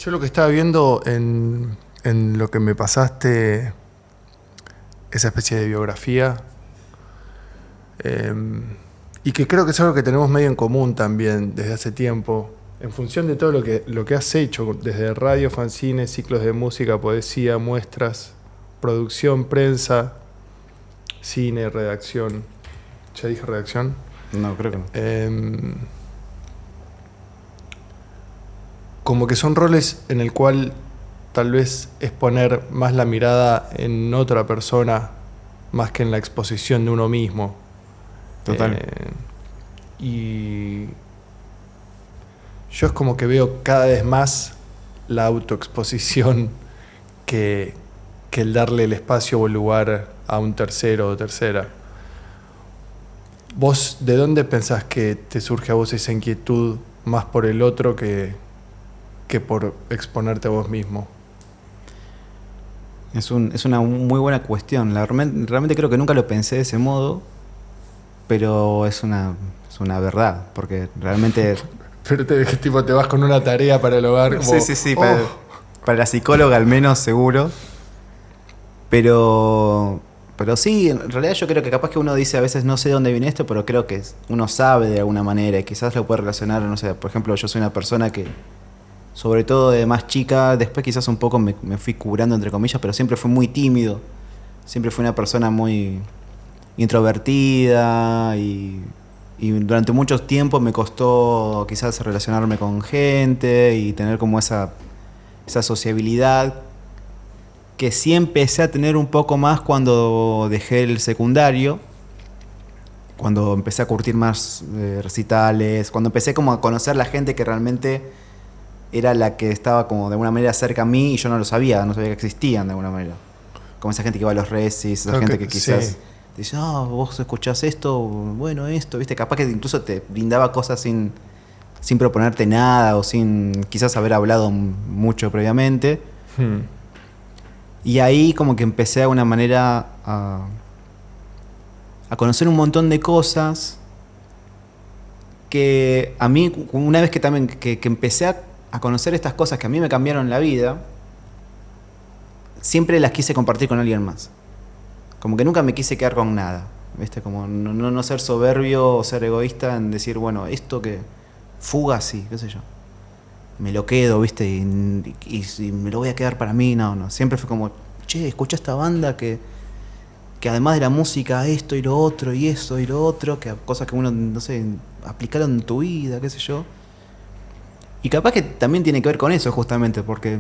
Yo lo que estaba viendo en lo que me pasaste, esa especie de biografía, y que creo que es algo que tenemos medio en común también desde hace tiempo, en función de todo lo que has hecho, desde radio, fanzines, ciclos de música, poesía, muestras, producción, prensa, cine, redacción. ¿Ya dije redacción? No, creo que no. Como que son roles en el cual tal vez es poner más la mirada en otra persona más que en la exposición de uno mismo. Total. Y yo es como que veo cada vez más la autoexposición que el darle el espacio o el lugar a un tercero o tercera. ¿Vos de dónde pensás que te surge a vos esa inquietud más por el otro que por exponerte a vos mismo? Es una muy buena cuestión. Realmente creo que nunca lo pensé de ese modo, pero es una verdad, porque realmente... Pero te vas con una tarea para el hogar. Como, Sí, para la psicóloga al menos, seguro. Pero sí, en realidad yo creo que capaz que uno dice a veces no sé de dónde viene esto, pero creo que uno sabe de alguna manera y quizás lo puede relacionar, no sé, por ejemplo, yo soy una persona que, sobre todo de más chica, después quizás un poco me fui curando entre comillas, pero siempre fui muy tímido, siempre fui una persona muy introvertida y durante mucho tiempo me costó quizás relacionarme con gente y tener como esa sociabilidad que sí empecé a tener un poco más cuando dejé el secundario, cuando empecé a curtir más recitales, cuando empecé como a conocer la gente que realmente era la que estaba como de alguna manera cerca a mí y yo no sabía que existían de alguna manera. Como esa gente que iba a los recis, esa gente que quizás sí. te dice, vos escuchás esto, bueno, esto, viste, capaz que incluso te brindaba cosas sin proponerte nada o sin quizás haber hablado mucho previamente. Y ahí como que empecé de alguna manera a conocer un montón de cosas que a mí, una vez que también que empecé a conocer estas cosas que a mí me cambiaron la vida, siempre las quise compartir con alguien más. Como que nunca me quise quedar con nada, ¿viste? Como no ser soberbio o ser egoísta en decir, bueno, esto que fuga, sí, qué sé yo. Me lo quedo, ¿viste? Y me lo voy a quedar para mí, no. Siempre fue como, che, escucha esta banda que además de la música, esto y lo otro, y eso y lo otro, que cosas que uno, no sé, aplicaron en tu vida, qué sé yo. Y capaz que también tiene que ver con eso, justamente, porque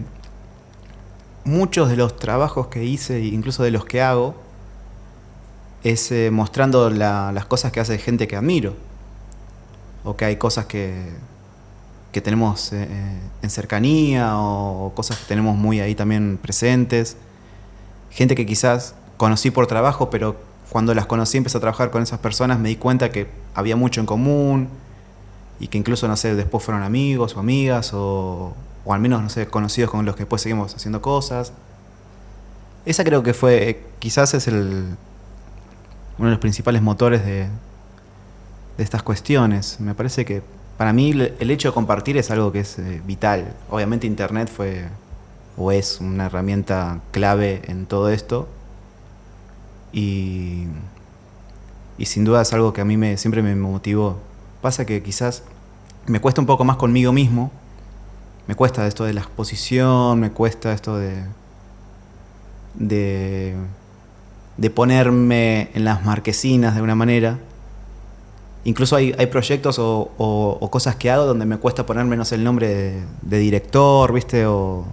muchos de los trabajos que hice, incluso de los que hago, es mostrando las cosas que hace gente que admiro. O que hay cosas que tenemos en cercanía o cosas que tenemos muy ahí también presentes. Gente que quizás conocí por trabajo, pero cuando las conocí empecé a trabajar con esas personas, me di cuenta que había mucho en común y que incluso, no sé, después fueron amigos o amigas o al menos, no sé, conocidos con los que después seguimos haciendo cosas. Esa creo que fue, quizás es uno de los principales motores de estas cuestiones. Me parece que para mí el hecho de compartir es algo que es vital. Obviamente Internet fue o es una herramienta clave en todo esto y sin duda es algo que a mí siempre me motivó. Pasa que quizás me cuesta un poco más conmigo mismo, me cuesta esto de la exposición, me cuesta esto de ponerme en las marquesinas de una manera. Incluso hay proyectos o cosas que hago donde me cuesta ponerme, no sé, el nombre de director, ¿viste? O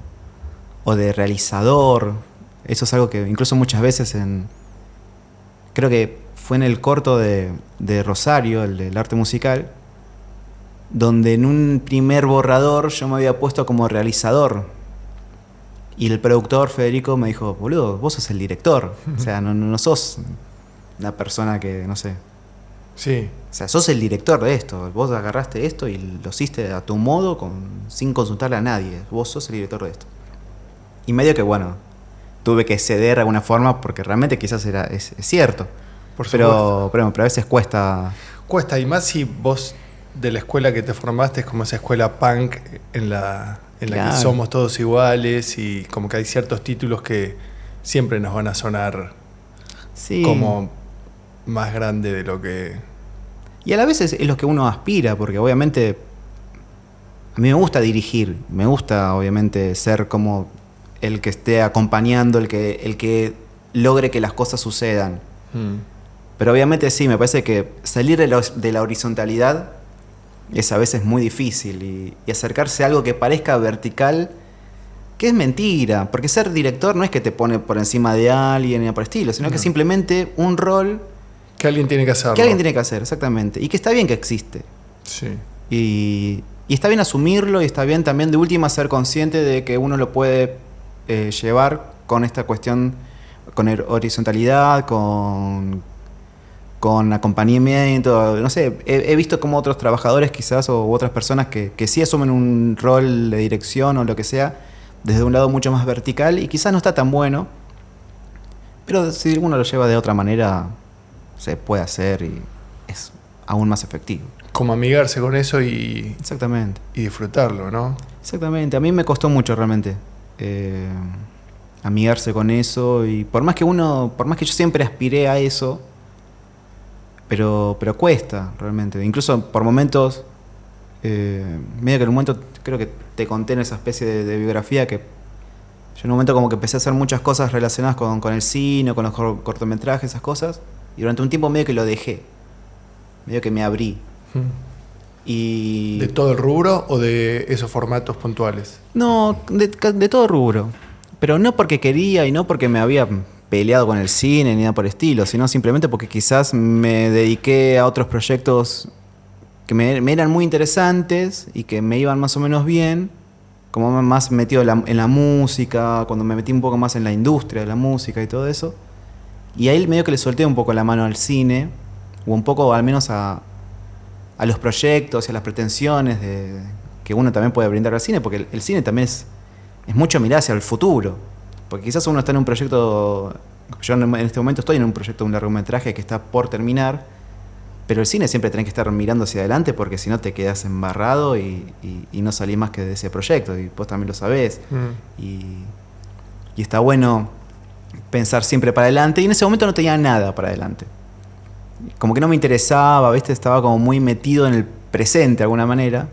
de realizador. Eso es algo que incluso muchas veces creo que fue en el corto de Rosario, el del arte musical, donde en un primer borrador yo me había puesto como realizador. Y el productor, Federico, me dijo, boludo, vos sos el director. O sea, no sos una persona que, no sé... Sí. O sea, sos el director de esto. Vos agarraste esto y lo hiciste a tu modo sin consultarle a nadie. Vos sos el director de esto. Y medio que, bueno, tuve que ceder de alguna forma porque realmente quizás es cierto. Pero a veces cuesta. Cuesta, y más si vos de la escuela que te formaste es como esa escuela punk en la en la que Claro. somos todos iguales y como que hay ciertos títulos que siempre nos van a sonar Sí. como más grande de lo que... Y a la vez es lo que uno aspira, porque obviamente a mí me gusta dirigir, me gusta obviamente ser como el que esté acompañando, el que logre que las cosas sucedan. Pero obviamente sí, me parece que salir de la horizontalidad es a veces muy difícil y acercarse a algo que parezca vertical, que es mentira, porque ser director no es que te pone por encima de alguien ni por el estilo, sino que No. simplemente un rol Que alguien tiene que hacerlo. que alguien tiene que hacer, exactamente, y que está bien que existe. Sí. Y está bien asumirlo y está bien también de última ser consciente de que uno lo puede llevar con esta cuestión, con horizontalidad, con acompañamiento, no sé, he visto como otros trabajadores quizás o otras personas que sí asumen un rol de dirección o lo que sea desde un lado mucho más vertical y quizás no está tan bueno, pero si uno lo lleva de otra manera se puede hacer y es aún más efectivo. Como amigarse con eso y Exactamente. disfrutarlo, ¿no? Exactamente, a mí me costó mucho realmente amigarse con eso y por más que yo siempre aspiré a eso, pero cuesta realmente, incluso por momentos, medio que en un momento creo que te conté en esa especie de biografía que yo en un momento como que empecé a hacer muchas cosas relacionadas con el cine, con los cortometrajes, esas cosas, y durante un tiempo medio que lo dejé, medio que me abrí. Y ¿De todo el rubro o de esos formatos puntuales? no, de todo rubro. Pero no porque quería y no porque me había peleado con el cine ni nada por el estilo, sino simplemente porque quizás me dediqué a otros proyectos que me eran muy interesantes y que me iban más o menos bien, como más metido en la música, cuando me metí un poco más en la industria de la música y todo eso. Y ahí medio que le solté un poco la mano al cine, o un poco al menos a los proyectos y a las pretensiones que uno también puede brindar al cine, porque el cine también es mucho mirar hacia el futuro. Porque quizás uno está en un proyecto, yo en este momento estoy en un proyecto de un largometraje que está por terminar, pero el cine siempre tenés que estar mirando hacia adelante porque si no te quedas embarrado y no salís más que de ese proyecto, y vos también lo sabés. Y está bueno pensar siempre para adelante, y en ese momento no tenía nada para adelante. Como que no me interesaba, ¿viste? Estaba como muy metido en el presente de alguna manera.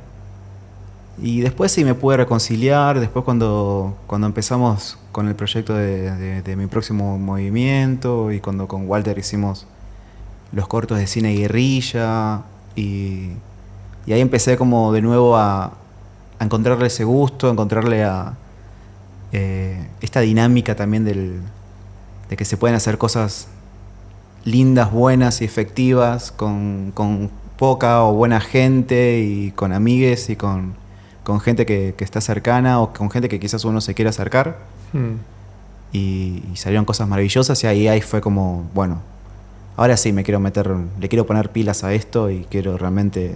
Y después sí me pude reconciliar, después cuando empezamos con el proyecto de mi próximo movimiento y cuando con Walter hicimos los cortos de cine guerrilla y ahí empecé como de nuevo a encontrarle ese gusto, a encontrarle a esta dinámica también de que se pueden hacer cosas lindas, buenas y efectivas con poca o buena gente y con amigues y con gente que está cercana o con gente que quizás uno se quiera acercar. Y salieron cosas maravillosas y ahí fue como, bueno, ahora sí le quiero poner pilas a esto y quiero realmente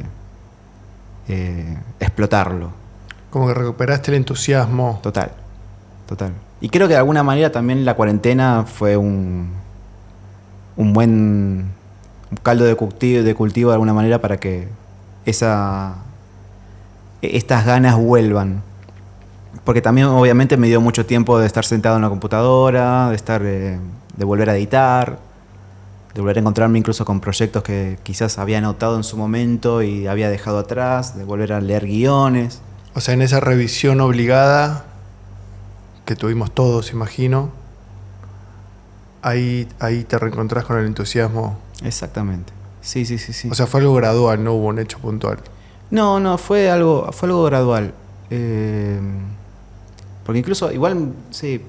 explotarlo. Como que recuperaste el entusiasmo. Total. Y creo que de alguna manera también la cuarentena fue un buen caldo de cultivo de alguna manera para que estas ganas vuelvan. Porque también obviamente me dio mucho tiempo de estar sentado en la computadora, de volver a editar, de volver a encontrarme incluso con proyectos que quizás había anotado en su momento y había dejado atrás, de volver a leer guiones. O sea, en esa revisión obligada que tuvimos todos, imagino, ahí te reencontrás con el entusiasmo. Exactamente. Sí. O sea, fue algo gradual, no hubo un hecho puntual. No, fue algo gradual. Porque incluso, igual, sí,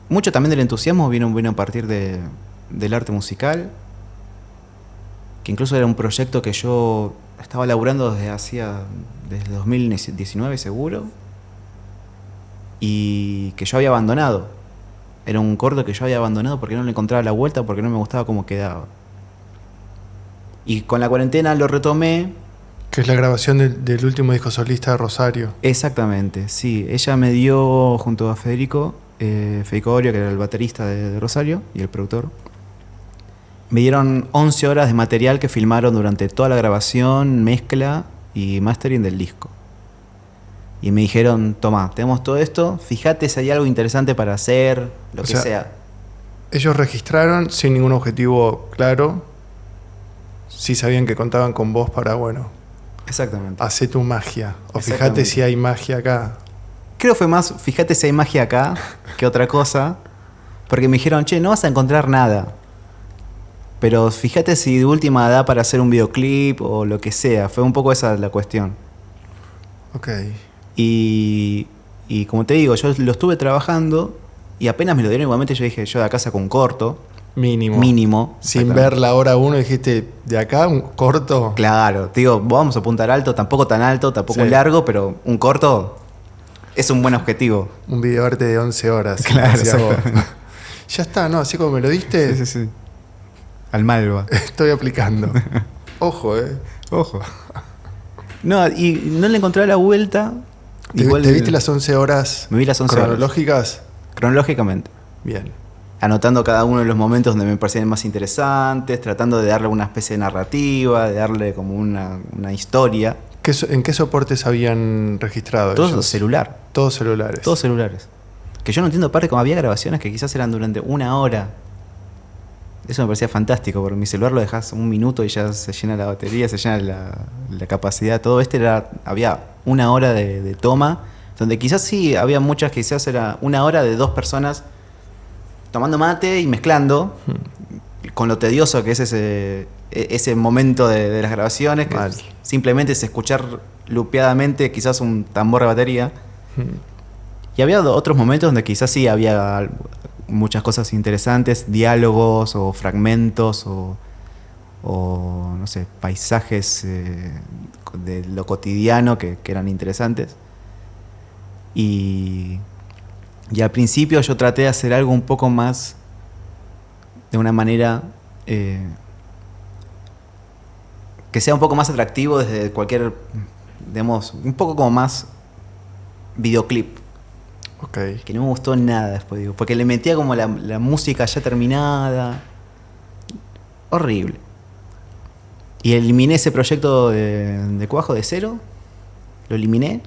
mucho también del entusiasmo vino a partir del arte musical, que incluso era un proyecto que yo estaba laburando desde 2019 seguro, y que yo había abandonado. Era un corto que yo había abandonado porque no le encontraba la vuelta, porque no me gustaba cómo quedaba. Y con la cuarentena lo retomé. Que es la grabación del último disco solista de Rosario. Exactamente, sí. Ella me dio, junto a Federico Orio, que era el baterista de Rosario y el productor, me dieron 11 horas de material que filmaron durante toda la grabación, mezcla y mastering del disco. Y me dijeron, toma, tenemos todo esto, fíjate si hay algo interesante para hacer, lo que sea. Ellos registraron sin ningún objetivo claro. Sí sabían que contaban con vos para, bueno, Exactamente. hacé tu magia. O fíjate si hay magia acá. Creo que fue más, fíjate si hay magia acá, que otra cosa. Porque me dijeron, che, no vas a encontrar nada. Pero fíjate si de última da para hacer un videoclip o lo que sea. Fue un poco esa la cuestión. Ok. Y como te digo, yo lo estuve trabajando y apenas me lo dieron igualmente, yo dije, yo de acá saco un corto. Mínimo. Sin ver la hora 1 dijiste, de acá un corto. Claro, te digo, vamos a apuntar alto, tampoco tan alto, tampoco muy largo, pero un corto es un buen objetivo. Un videoarte de 11 horas. Claro, ya está, ¿no? Así como me lo diste. Sí. Al Malva. Estoy aplicando. Ojo, Ojo. No, y no le encontré la vuelta. ¿Te viste las 11 horas? Me vi las 11 cronológicas. Cronológicamente. Bien. Anotando cada uno de los momentos donde me parecían más interesantes, tratando de darle una especie de narrativa, de darle como una historia. ¿En qué soportes habían registrado Todo ellos? celular. Todos celulares. Todos celulares. Que yo no entiendo, aparte, como había grabaciones que quizás eran durante 1 hora. Eso me parecía fantástico, porque mi celular lo dejas 1 minuto y ya se llena la batería, se llena la capacidad. Todo había 1 hora de toma, donde quizás sí había muchas, quizás era 1 hora de 2 personas tomando mate y mezclando, con lo tedioso que es ese momento de las grabaciones, que simplemente es escuchar lupeadamente quizás un tambor de batería. Y había otros momentos donde quizás sí había muchas cosas interesantes, diálogos o fragmentos o no sé, paisajes de lo cotidiano que eran interesantes. Y al principio yo traté de hacer algo un poco más, de una manera que sea un poco más atractivo desde cualquier, digamos, un poco como más videoclip. Okay. Que no me gustó nada después, digo, porque le metía como la música ya terminada. Horrible. Y eliminé ese proyecto de Cuajo de cero. Lo eliminé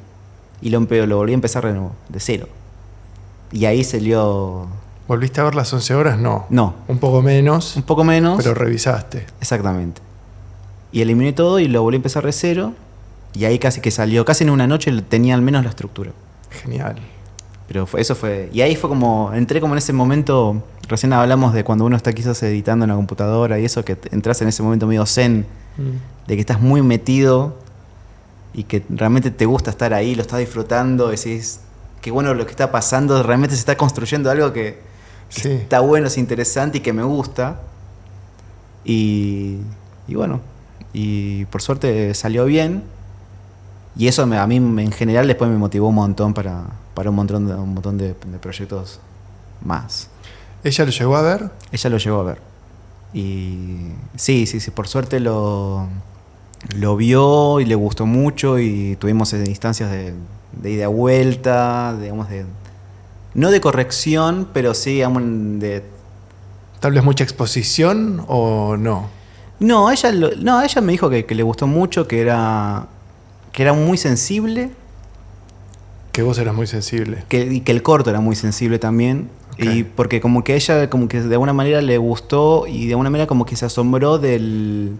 y lo volví a empezar de nuevo, de cero. Y ahí salió... ¿Volviste a ver las 11 horas? No. No. Un poco menos. Un poco menos. Pero revisaste. Exactamente. Y eliminé todo y lo volví a empezar de cero. Y ahí casi que salió, casi en una noche tenía al menos la estructura. Genial. Pero eso fue... Y ahí fue como... Entré como en ese momento... Recién hablamos de cuando uno está quizás editando en la computadora y eso, que entras en ese momento medio zen, de que estás muy metido y que realmente te gusta estar ahí, lo estás disfrutando, decís, qué bueno lo que está pasando, realmente se está construyendo algo que está bueno, es interesante y que me gusta. Y bueno, y por suerte salió bien. Y eso a mí en general después me motivó un montón para un montón de proyectos más. ¿Ella lo llegó a ver? Ella lo llegó a ver. Y sí, por suerte lo vio y le gustó mucho y tuvimos instancias de ida y vuelta, digamos, no de corrección, pero sí, digamos, de... ¿Tal vez mucha exposición o no? No, ella me dijo que le gustó mucho, que era muy sensible. Que vos eras muy sensible. Y que el corto era muy sensible también. Okay. Y porque como que ella como que de alguna manera le gustó y de alguna manera como que se asombró de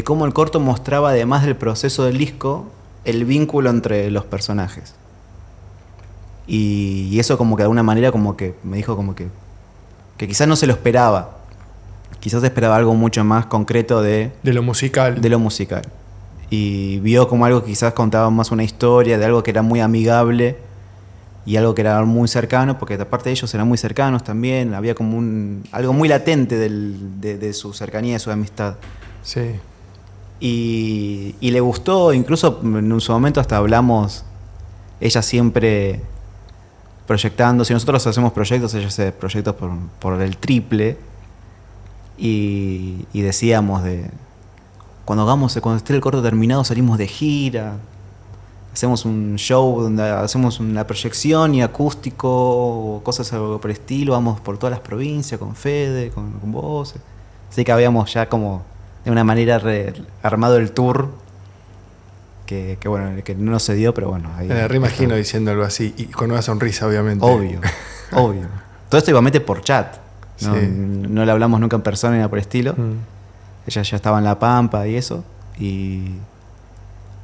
cómo el corto mostraba, además del proceso del disco, el vínculo entre los personajes. Y eso como que de alguna manera como que me dijo como que quizás no se lo esperaba. Quizás esperaba algo mucho más concreto de lo musical. De lo musical. Y vio como algo que quizás contaba más una historia, de algo que era muy amigable y algo que era muy cercano, porque aparte de ellos eran muy cercanos también, había como algo muy latente de su cercanía, de su amistad. Sí. Y le gustó, incluso en su momento hasta hablamos, ella siempre proyectando, si nosotros hacemos proyectos, ella hace proyectos por el triple, y decíamos cuando esté el corto terminado salimos de gira, hacemos un show donde hacemos una proyección y acústico, cosas por el estilo, vamos por todas las provincias con Fede, con vos. Así que habíamos ya como de una manera armado el tour que bueno, que no se dio, pero bueno. Ahí, Me reimagino diciendo algo así, y con una sonrisa, obviamente. Obvio, obvio. Todo esto igualmente por chat. No, Sí. no le hablamos nunca en persona ni nada por el estilo. Mm. Ella ya estaba en La Pampa y eso.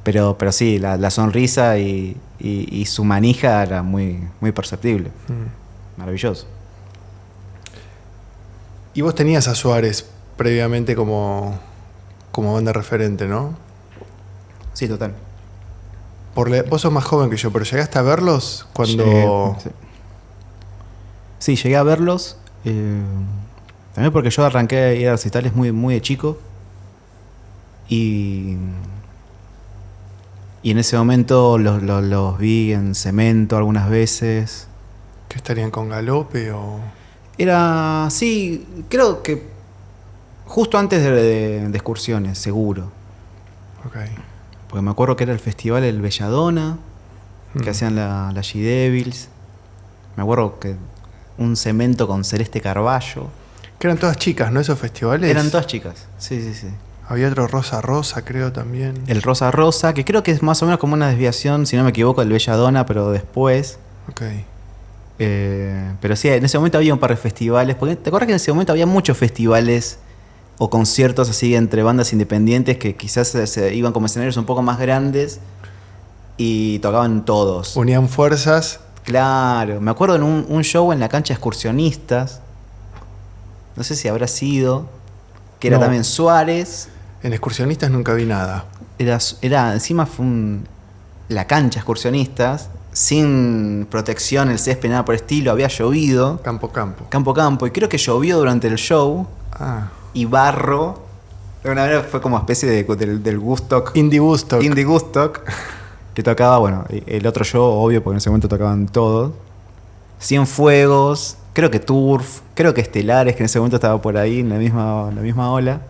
Pero sí, la sonrisa y su manija era muy, muy perceptible. Maravilloso. Y vos tenías a Suárez previamente como banda referente, ¿no? Sí, total. Vos sos más joven que yo, pero llegaste a verlos cuando... Sí, llegué a verlos. También porque yo arranqué a ir a recitales muy, muy de chico. Y en ese momento los vi en Cemento algunas veces. ¿Que estarían con Galope o...? Era, sí, creo que justo antes de Excursiones, seguro. Ok. Porque me acuerdo que era el festival El Belladona, que hacían la G-Devils. Me acuerdo que un Cemento con Celeste Carballo. Que eran todas chicas, ¿no? Esos festivales. Eran todas chicas, sí. Había otro Rosa Rosa, creo, también. El Rosa Rosa, que creo que es más o menos como una desviación, si no me equivoco, del Belladona, pero después. Ok. Pero sí, en ese momento había un par de festivales. Porque te acuerdas que en ese momento había muchos festivales o conciertos así entre bandas independientes que quizás se iban como escenarios un poco más grandes y tocaban todos. Unían fuerzas. Claro, me acuerdo en un show en la cancha Excursionistas. No sé si habrá sido. Que era No. también Suárez. En Excursionistas nunca vi nada. Encima fue la cancha Excursionistas, sin protección, el césped, nada por el estilo, había llovido. Campo, y creo que llovió durante el show. Ah. Y barro. De alguna manera fue como especie del Woodstock. Indie Woodstock. Indie Woodstock. Que tocaba, bueno, el otro show, obvio, porque en ese momento tocaban todos. Cienfuegos, creo que Turf, creo que Estelares, que en ese momento estaba por ahí en la misma ola.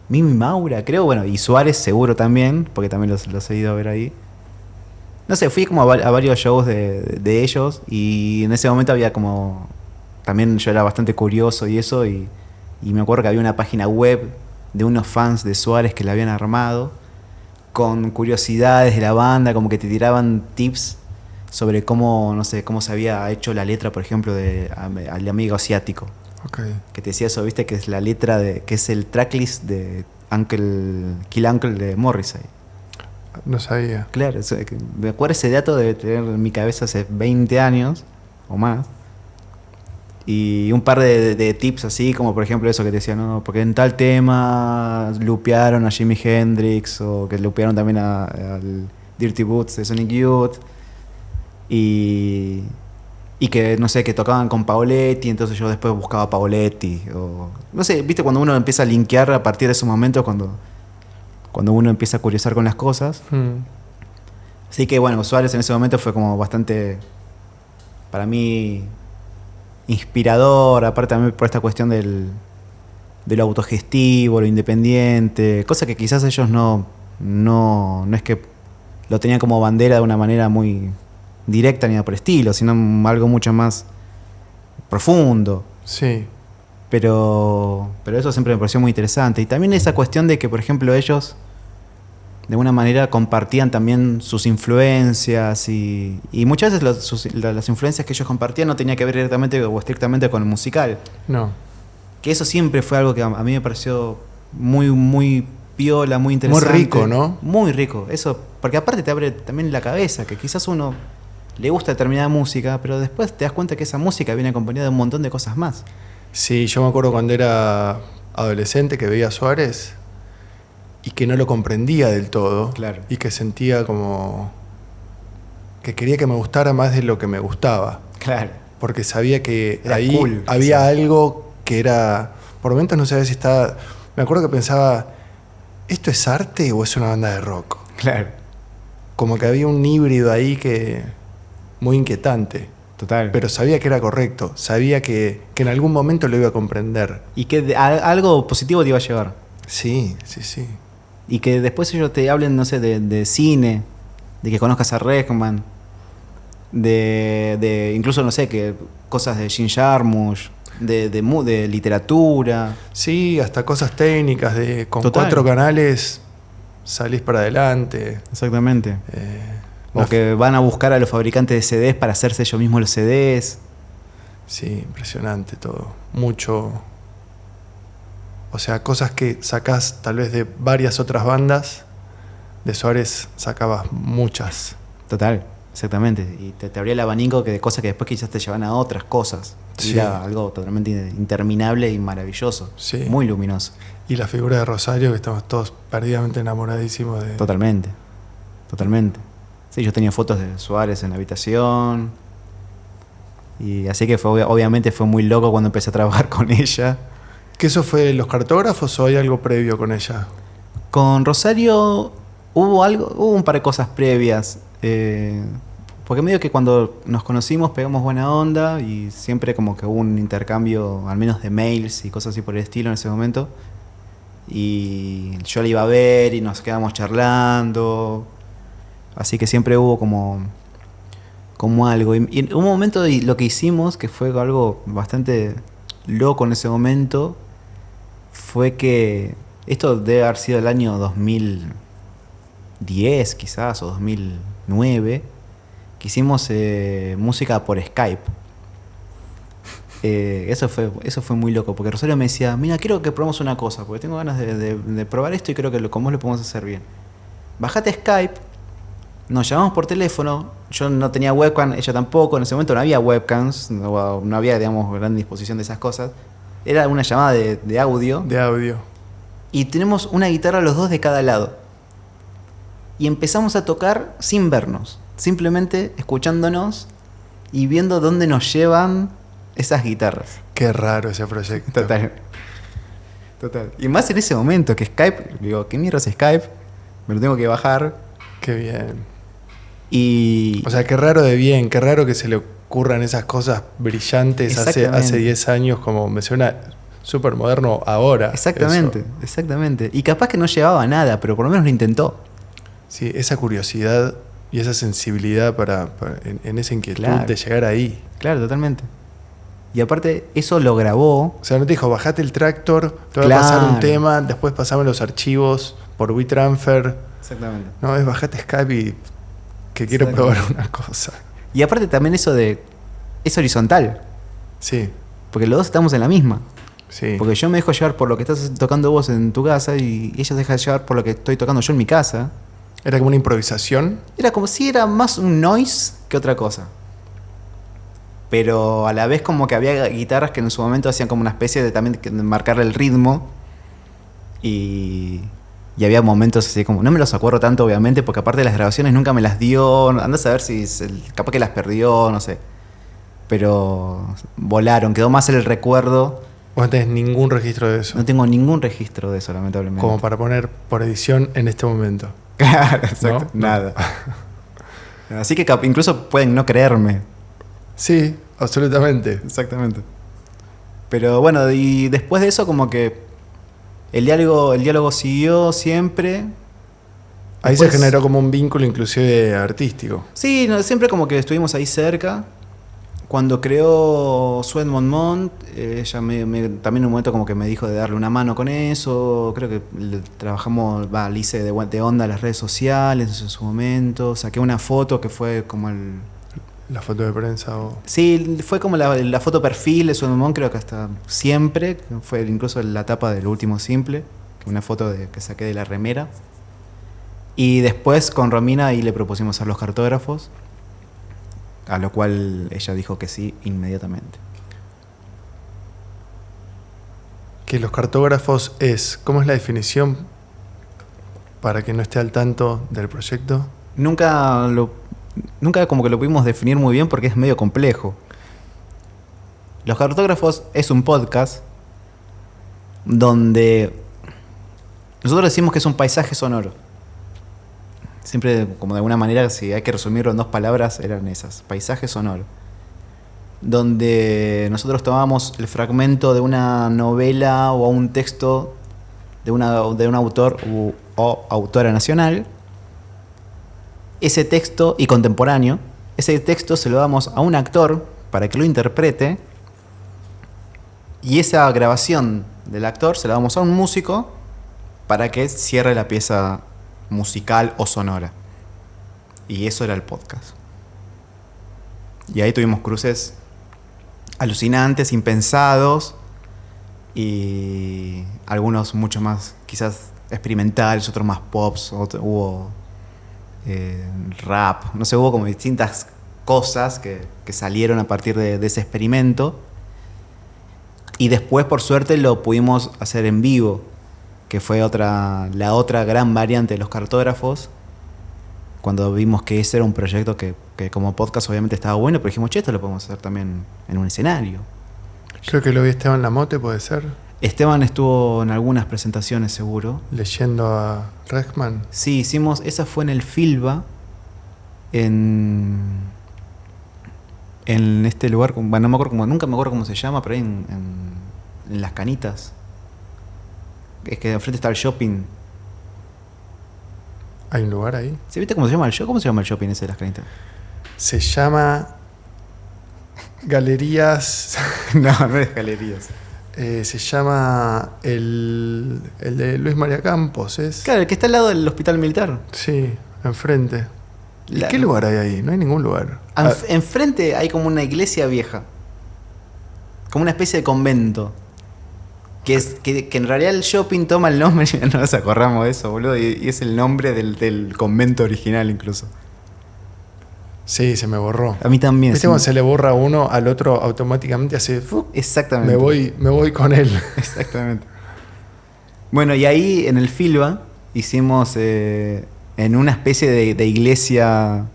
Mimi Maura, creo, bueno, y Suárez seguro también, porque también los he ido a ver ahí. No sé, fui como a varios shows de ellos y en ese momento había como... También yo era bastante curioso y eso, y me acuerdo que había una página web de unos fans de Suárez que la habían armado con curiosidades de la banda, como que te tiraban tips sobre cómo, no sé, cómo se había hecho la letra, por ejemplo, al Amigo Asiático. Okay. Que te decía eso, viste, que es la letra que es el tracklist de Kill Uncle de Morrissey. No sabía. Claro, me acuerdo ese dato de tener en mi cabeza hace 20 años o más. Y un par de tips así, como por ejemplo eso que te decía, no, porque en tal tema lupearon a Jimi Hendrix, o que lupearon también al Dirty Boots de Sonic Youth. Y que, no sé, que tocaban con Paoletti, entonces yo después buscaba a Paoletti. O, no sé, viste cuando uno empieza a linkear a partir de esos momentos, cuando uno empieza a curiosar con las cosas. Así que bueno, Suárez en ese momento fue como bastante, para mí, inspirador, aparte también por esta cuestión de lo autogestivo, lo independiente, cosa que quizás ellos no es que lo tenían como bandera de una manera muy directa ni nada por el estilo, sino algo mucho más profundo. Sí. Pero eso siempre me pareció muy interesante. Y también esa cuestión de que, por ejemplo, ellos de alguna manera compartían también sus influencias y muchas veces las influencias que ellos compartían no tenía que ver directamente o estrictamente con el musical. No. Que eso siempre fue algo que a mí me pareció muy, muy piola, muy interesante. Muy rico, ¿no? Muy rico. Eso, porque aparte te abre también la cabeza, que quizás uno le gusta determinada música, pero después te das cuenta que esa música viene acompañada de un montón de cosas más. Sí, yo me acuerdo cuando era adolescente que veía a Suárez y que no lo comprendía del todo. Claro. Y que sentía como que quería que me gustara más de lo que me gustaba. Claro. Porque sabía que Era ahí cool, había ¿sabes? algo que era... Por momentos no sabía si estaba... Me acuerdo que pensaba, ¿esto es arte o es una banda de rock? Claro. Como que había un híbrido ahí que... muy inquietante. Total. Pero sabía que era correcto. Sabía que en algún momento lo iba a comprender. Y que algo positivo te iba a llevar. Sí, sí, sí. Y que después ellos te hablen, no sé, de cine, de que conozcas a Regman, de incluso, no sé, que cosas de Jim Jarmusch, de literatura. Sí, hasta cosas técnicas, con Total. 4 canales salís para adelante. Exactamente. No O que van a buscar a los fabricantes de CDs para hacerse ellos mismos los CDs. Sí, impresionante todo. Mucho. O sea, cosas que sacás tal vez de varias otras bandas. De Suárez sacabas muchas. Total, exactamente. Y te abría el abanico de cosas que después quizás te llevan a otras cosas. Sí. Y era algo totalmente interminable y maravilloso. Sí. Muy luminoso. Y la figura de Rosario, que estamos todos perdidamente enamoradísimos de... Totalmente. Totalmente. Sí, yo tenía fotos de Suárez en la habitación. Y así que obviamente fue muy loco cuando empecé a trabajar con ella. ¿Que eso fue los cartógrafos o hay algo previo con ella? Con Rosario hubo un par de cosas previas. Porque medio que cuando nos conocimos pegamos buena onda y siempre como que hubo un intercambio, al menos de mails y cosas así por el estilo en ese momento. Y yo la iba a ver y nos quedamos charlando. Así que siempre hubo como algo. Y en un momento lo que hicimos, que fue algo bastante loco en ese momento, fue que esto debe haber sido el año 2010 quizás, o 2009, que hicimos música por Skype. Eso fue muy loco, porque Rosario me decía, mira, quiero que probemos una cosa, porque tengo ganas de probar esto y creo que con vos lo podemos hacer bien. Bajate Skype, nos llamamos por teléfono, yo no tenía webcam, ella tampoco, en ese momento no había webcams, no había, digamos, gran disposición de esas cosas. Era una llamada de audio. De audio. Y tenemos una guitarra los dos de cada lado. Y empezamos a tocar sin vernos, simplemente escuchándonos y viendo dónde nos llevan esas guitarras. Qué raro ese proyecto. Total. Y más en ese momento que Skype, digo, ¿qué mierda es Skype? Me lo tengo que bajar. Qué bien. Y... O sea, qué raro de bien, qué raro que se le ocurran esas cosas brillantes hace 10 años, como me suena súper moderno ahora. Exactamente, eso. exactamente. Y capaz que no llevaba nada, pero por lo menos lo intentó. Sí, esa curiosidad y esa sensibilidad en esa inquietud de llegar ahí. Claro, totalmente. Y aparte, eso lo grabó. O sea, no te dijo, bajate el Tractor, te voy a pasar un tema, después pasame los archivos por WeTransfer. Exactamente. No, es bajate Skype y que quiero probar una cosa. Y aparte también eso es horizontal. Sí. Porque los dos estamos en la misma. Sí. Porque yo me dejo llevar por lo que estás tocando vos en tu casa y ella se deja llevar por lo que estoy tocando yo en mi casa. ¿Era como una improvisación? Era como si era más un noise que otra cosa. Pero a la vez como que había guitarras que en su momento hacían como una especie de también de marcar el ritmo. Y había momentos así como... No me los acuerdo tanto, obviamente, porque aparte de las grabaciones nunca me las dio. Andás a ver si capaz que las perdió, no sé. Pero volaron, quedó más el recuerdo. ¿Vos no tenés ningún registro de eso? No tengo ningún registro de eso, lamentablemente. Como para poner por edición en este momento. Claro, exacto. ¿No? Nada. Así que incluso pueden no creerme. Sí, absolutamente. Exactamente. Pero bueno, y después de eso como que el diálogo siguió siempre. Ahí Después, se generó como un vínculo inclusive artístico. Sí, siempre como que estuvimos ahí cerca. Cuando creó Sweat Monmont, ella también en un momento como que me dijo de darle una mano con eso. Creo que le hice de onda a las redes sociales en su momento. Saqué una foto que fue como ¿La foto de prensa o...? Sí, fue como la foto perfil de Sweat Monmont, creo que hasta siempre. Fue incluso la tapa del último simple. Una foto que saqué de la remera. Y después con Romina ahí le propusimos hacer los cartógrafos. A lo cual ella dijo que sí inmediatamente. Que los cartógrafos ¿cómo es la definición para que no esté al tanto del proyecto? Nunca como que lo pudimos definir muy bien porque es medio complejo. Los cartógrafos es un podcast donde nosotros decimos que es un paisaje sonoro. Siempre, como de alguna manera, si hay que resumirlo en 2 palabras, eran esas. Paisaje sonoro. Donde nosotros tomamos el fragmento de una novela o un texto de un autor o autora nacional. Ese texto, y contemporáneo, ese texto se lo damos a un actor para que lo interprete. Y esa grabación del actor se la damos a un músico para que cierre la pieza musical o sonora. Y eso era el podcast. Y ahí tuvimos cruces alucinantes, impensados, y algunos mucho más quizás experimentales, otros más pops, hubo rap, no sé, hubo como distintas cosas que salieron a partir de ese experimento. Y después, por suerte, lo pudimos hacer en vivo, que fue la otra gran variante de los cartógrafos. Cuando vimos que ese era un proyecto que como podcast obviamente estaba bueno, pero dijimos, che, esto lo podemos hacer también en un escenario. Creo que lo vi Esteban Lamote, ¿puede ser? Esteban estuvo en algunas presentaciones, seguro. Leyendo a Rechman. Sí, esa fue en el Filba, en este lugar, bueno, no me acuerdo nunca me acuerdo cómo se llama, pero ahí en Las Canitas. Es que enfrente está el shopping. ¿Hay un lugar ahí? ¿Sí, viste cómo se llama el shopping? ¿Cómo se llama el shopping ese de Las Canitas? Se llama Galerías. No es Galerías. Se llama el de Luis María Campos, ¿es? Claro, el que está al lado del hospital militar. Sí, enfrente. ¿Y qué lugar hay ahí? No hay ningún lugar. Enfrente hay como una iglesia vieja. Como una especie de convento. Que en realidad el shopping toma el nombre, no nos acordamos de eso, boludo, y es el nombre del convento original incluso. Sí, se me borró. A mí también. ¿Viste cuando se le borra a uno, al otro automáticamente hace... Exactamente. Me voy con él. Exactamente. Bueno, y ahí en el Filba hicimos en una especie de iglesia,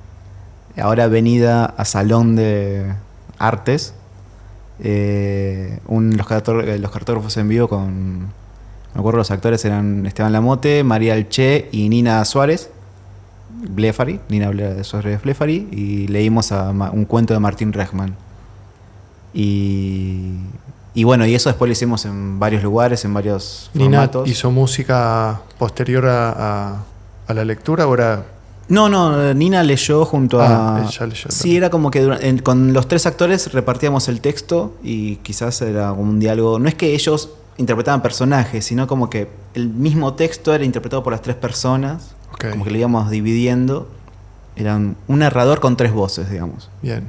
ahora venida a Salón de Artes, los cartógrafos en vivo con... Me acuerdo, los actores eran Esteban Lamote, María Alché y Nina Suárez Blefari, Suárez Blefari, y leímos un cuento de Martín Rechman. Y bueno, y eso después lo hicimos en varios lugares, en varios formatos. ¿Nina hizo música posterior a la lectura o era...? No, Nina leyó junto a... Ella leyó. Sí, era como que con los tres actores repartíamos el texto y quizás era como un diálogo. No es que ellos interpretaban personajes, sino como que el mismo texto era interpretado por las tres personas. Okay. Como que lo íbamos dividiendo. Era un narrador con tres voces, digamos. Bien.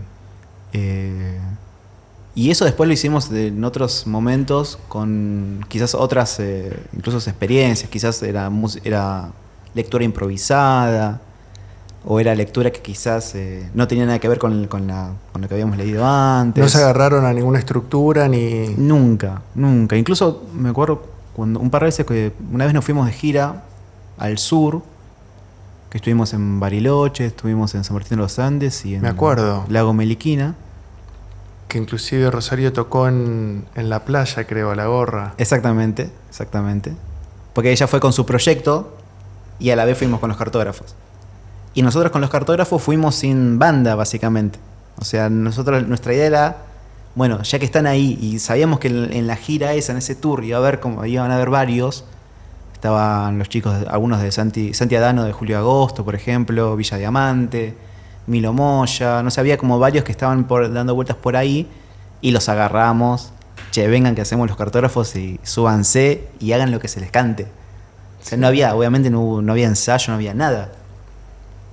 Y eso después lo hicimos en otros momentos con quizás otras, incluso experiencias. Quizás era lectura improvisada, o era lectura que quizás no tenía nada que ver con lo que habíamos leído antes. ¿No se agarraron a ninguna estructura ni...? Nunca. Incluso me acuerdo cuando un par de veces que una vez nos fuimos de gira al sur, que estuvimos en Bariloche, estuvimos en San Martín de los Andes y en me acuerdo. Lago Meliquina. Que inclusive Rosario tocó en la playa, creo, a la gorra. Exactamente. Porque ella fue con su proyecto y a la vez fuimos con los cartógrafos. Y nosotros con los cartógrafos fuimos sin banda, básicamente. O sea, nuestra idea era, bueno, ya que están ahí y sabíamos que en la gira esa, en ese tour, iban a haber varios. Estaban los chicos, algunos de Santi Adano de Julio Agosto, por ejemplo, Villa Diamante, Milo Moya. No sé, había como varios que estaban dando vueltas por ahí y los agarramos. Che, vengan que hacemos los cartógrafos y súbanse y hagan lo que se les cante. O sea, obviamente no había ensayo, no había nada.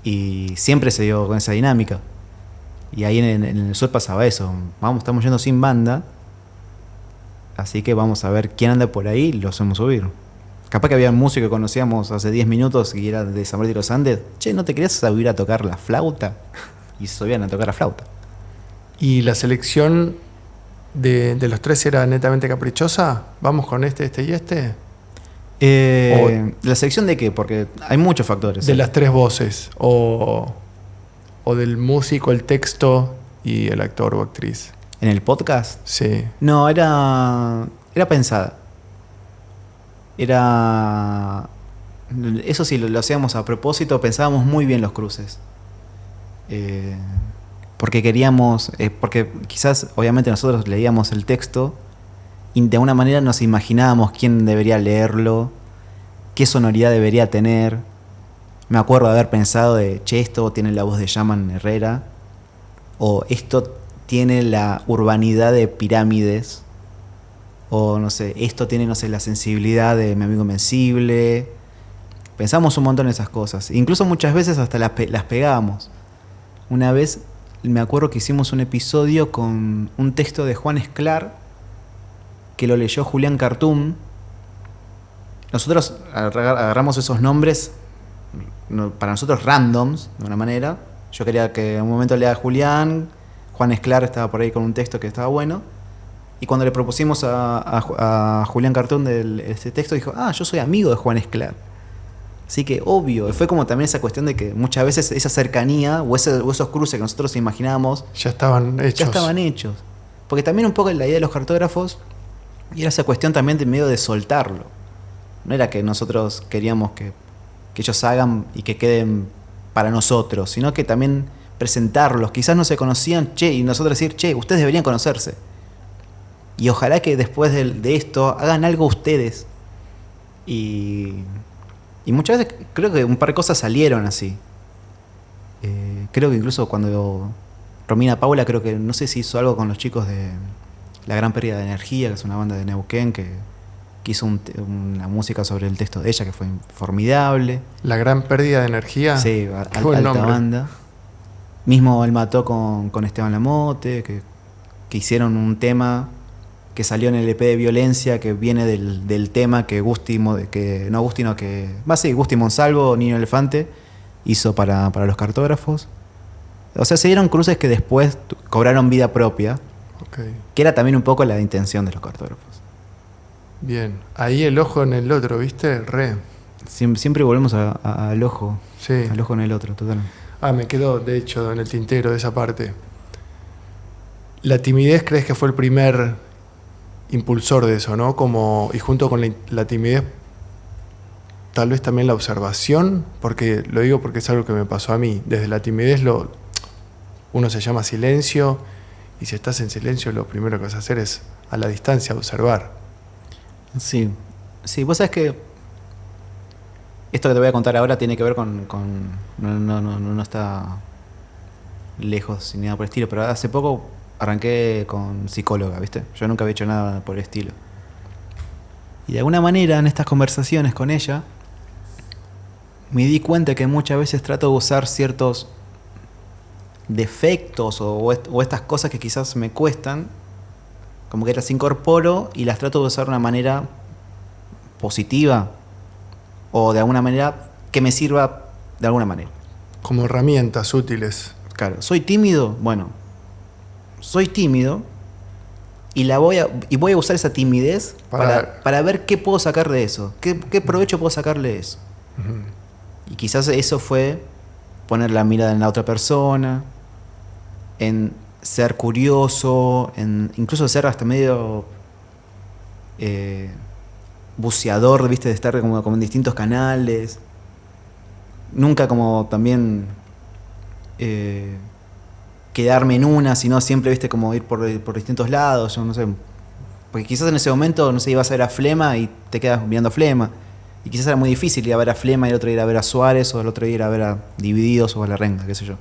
Y siempre se dio con esa dinámica. Y ahí en el sur pasaba eso. Estamos yendo sin banda, así que vamos a ver quién anda por ahí y lo hacemos subir. Capaz que había un músico que conocíamos hace 10 minutos y era de San Martín de los Andes. Che, ¿no te querías subir a tocar la flauta? Y se subían a tocar la flauta. ¿Y la selección de los tres era netamente caprichosa? ¿Vamos con este y este? ¿La selección de qué? Porque hay muchos factores. De las tres voces. O del músico, el texto y el actor o actriz. ¿En el podcast? Sí. No, era pensada. Eso sí, lo hacíamos a propósito. Pensábamos muy bien los cruces. Porque queríamos... porque quizás, obviamente, nosotros leíamos el texto y de alguna manera nos imaginábamos quién debería leerlo, qué sonoridad debería tener. Me acuerdo de haber pensado esto tiene la voz de Yaman Herrera, o esto tiene la urbanidad de Pirámides, o no sé, esto tiene, no sé, la sensibilidad de Mi Amigo Invencible, Pensamos un montón en esas cosas. Incluso muchas veces hasta las pegábamos. Una vez me acuerdo que hicimos un episodio con un texto de Juan Esclar que lo leyó Julián Cartoon. Nosotros agarramos esos nombres para nosotros randoms, de una manera. Yo quería que en un momento lea a Julián Esclar estaba por ahí con un texto que estaba bueno. Y cuando le propusimos a Julián Cartoon este texto, dijo, yo soy amigo de Juan Esclar. Así que obvio, fue como también esa cuestión de que muchas veces esa cercanía o esos cruces que nosotros imaginábamos ya estaban hechos. Porque también un poco la idea de los cartógrafos era esa cuestión también de medio de soltarlo. No era que nosotros queríamos que ellos hagan y que queden para nosotros, sino que también presentarlos. Quizás no se conocían, y nosotros decir, ustedes deberían conocerse. Y ojalá que después de esto hagan algo ustedes. Y muchas veces creo que un par de cosas salieron así. Creo que incluso cuando Romina Paula, creo que no sé si hizo algo con los chicos de La Gran Pérdida de Energía, que es una banda de Neuquén que hizo una música sobre el texto de ella que fue formidable. La Gran Pérdida de Energía. Sí, alta banda. Mismo él mató con Esteban Lamote, que hicieron un tema que salió en el EP de Violencia, que viene del tema que Gusti Monsalvo, Niño Elefante, hizo para los cartógrafos. O sea, se dieron cruces que después cobraron vida propia, que era también un poco la intención de los cartógrafos. Bien, ahí el ojo en el otro, ¿viste? Siempre volvemos al ojo, sí. Al ojo en el otro, totalmente. Me quedó, de hecho, en el tintero de esa parte. ¿La timidez crees que fue el primer impulsor de eso, ¿no? Y junto con la timidez, tal vez también la observación, porque lo digo porque es algo que me pasó a mí. Desde la timidez uno se llama silencio, y si estás en silencio lo primero que vas a hacer es a la distancia observar. Sí, vos sabés que esto que te voy a contar ahora tiene que ver con no está lejos ni nada por el estilo, pero hace poco arranqué con psicóloga, ¿viste? Yo nunca había hecho nada por el estilo. Y de alguna manera en estas conversaciones con ella me di cuenta que muchas veces trato de usar ciertos defectos o estas cosas que quizás me cuestan, como que las incorporo y las trato de usar de una manera positiva o de alguna manera que me sirva de alguna manera. Como herramientas útiles. Claro, ¿soy tímido? Bueno, soy tímido y voy a usar esa timidez para ver qué puedo sacar de eso, qué provecho puedo sacarle de eso. Uh-huh. Y quizás eso fue poner la mirada en la otra persona, en ser curioso, en incluso ser hasta medio buceador, ¿viste? De estar como en distintos canales. Nunca como también quedarme en una, sino siempre, ¿viste? Como ir por distintos lados, yo no sé. Porque quizás en ese momento, no sé, ibas a ver a Flema y te quedas mirando a Flema. Y quizás era muy difícil ir a ver a Flema y el otro ir a ver a Suárez, o el otro ir a ver a Divididos o a La Renga, qué sé yo.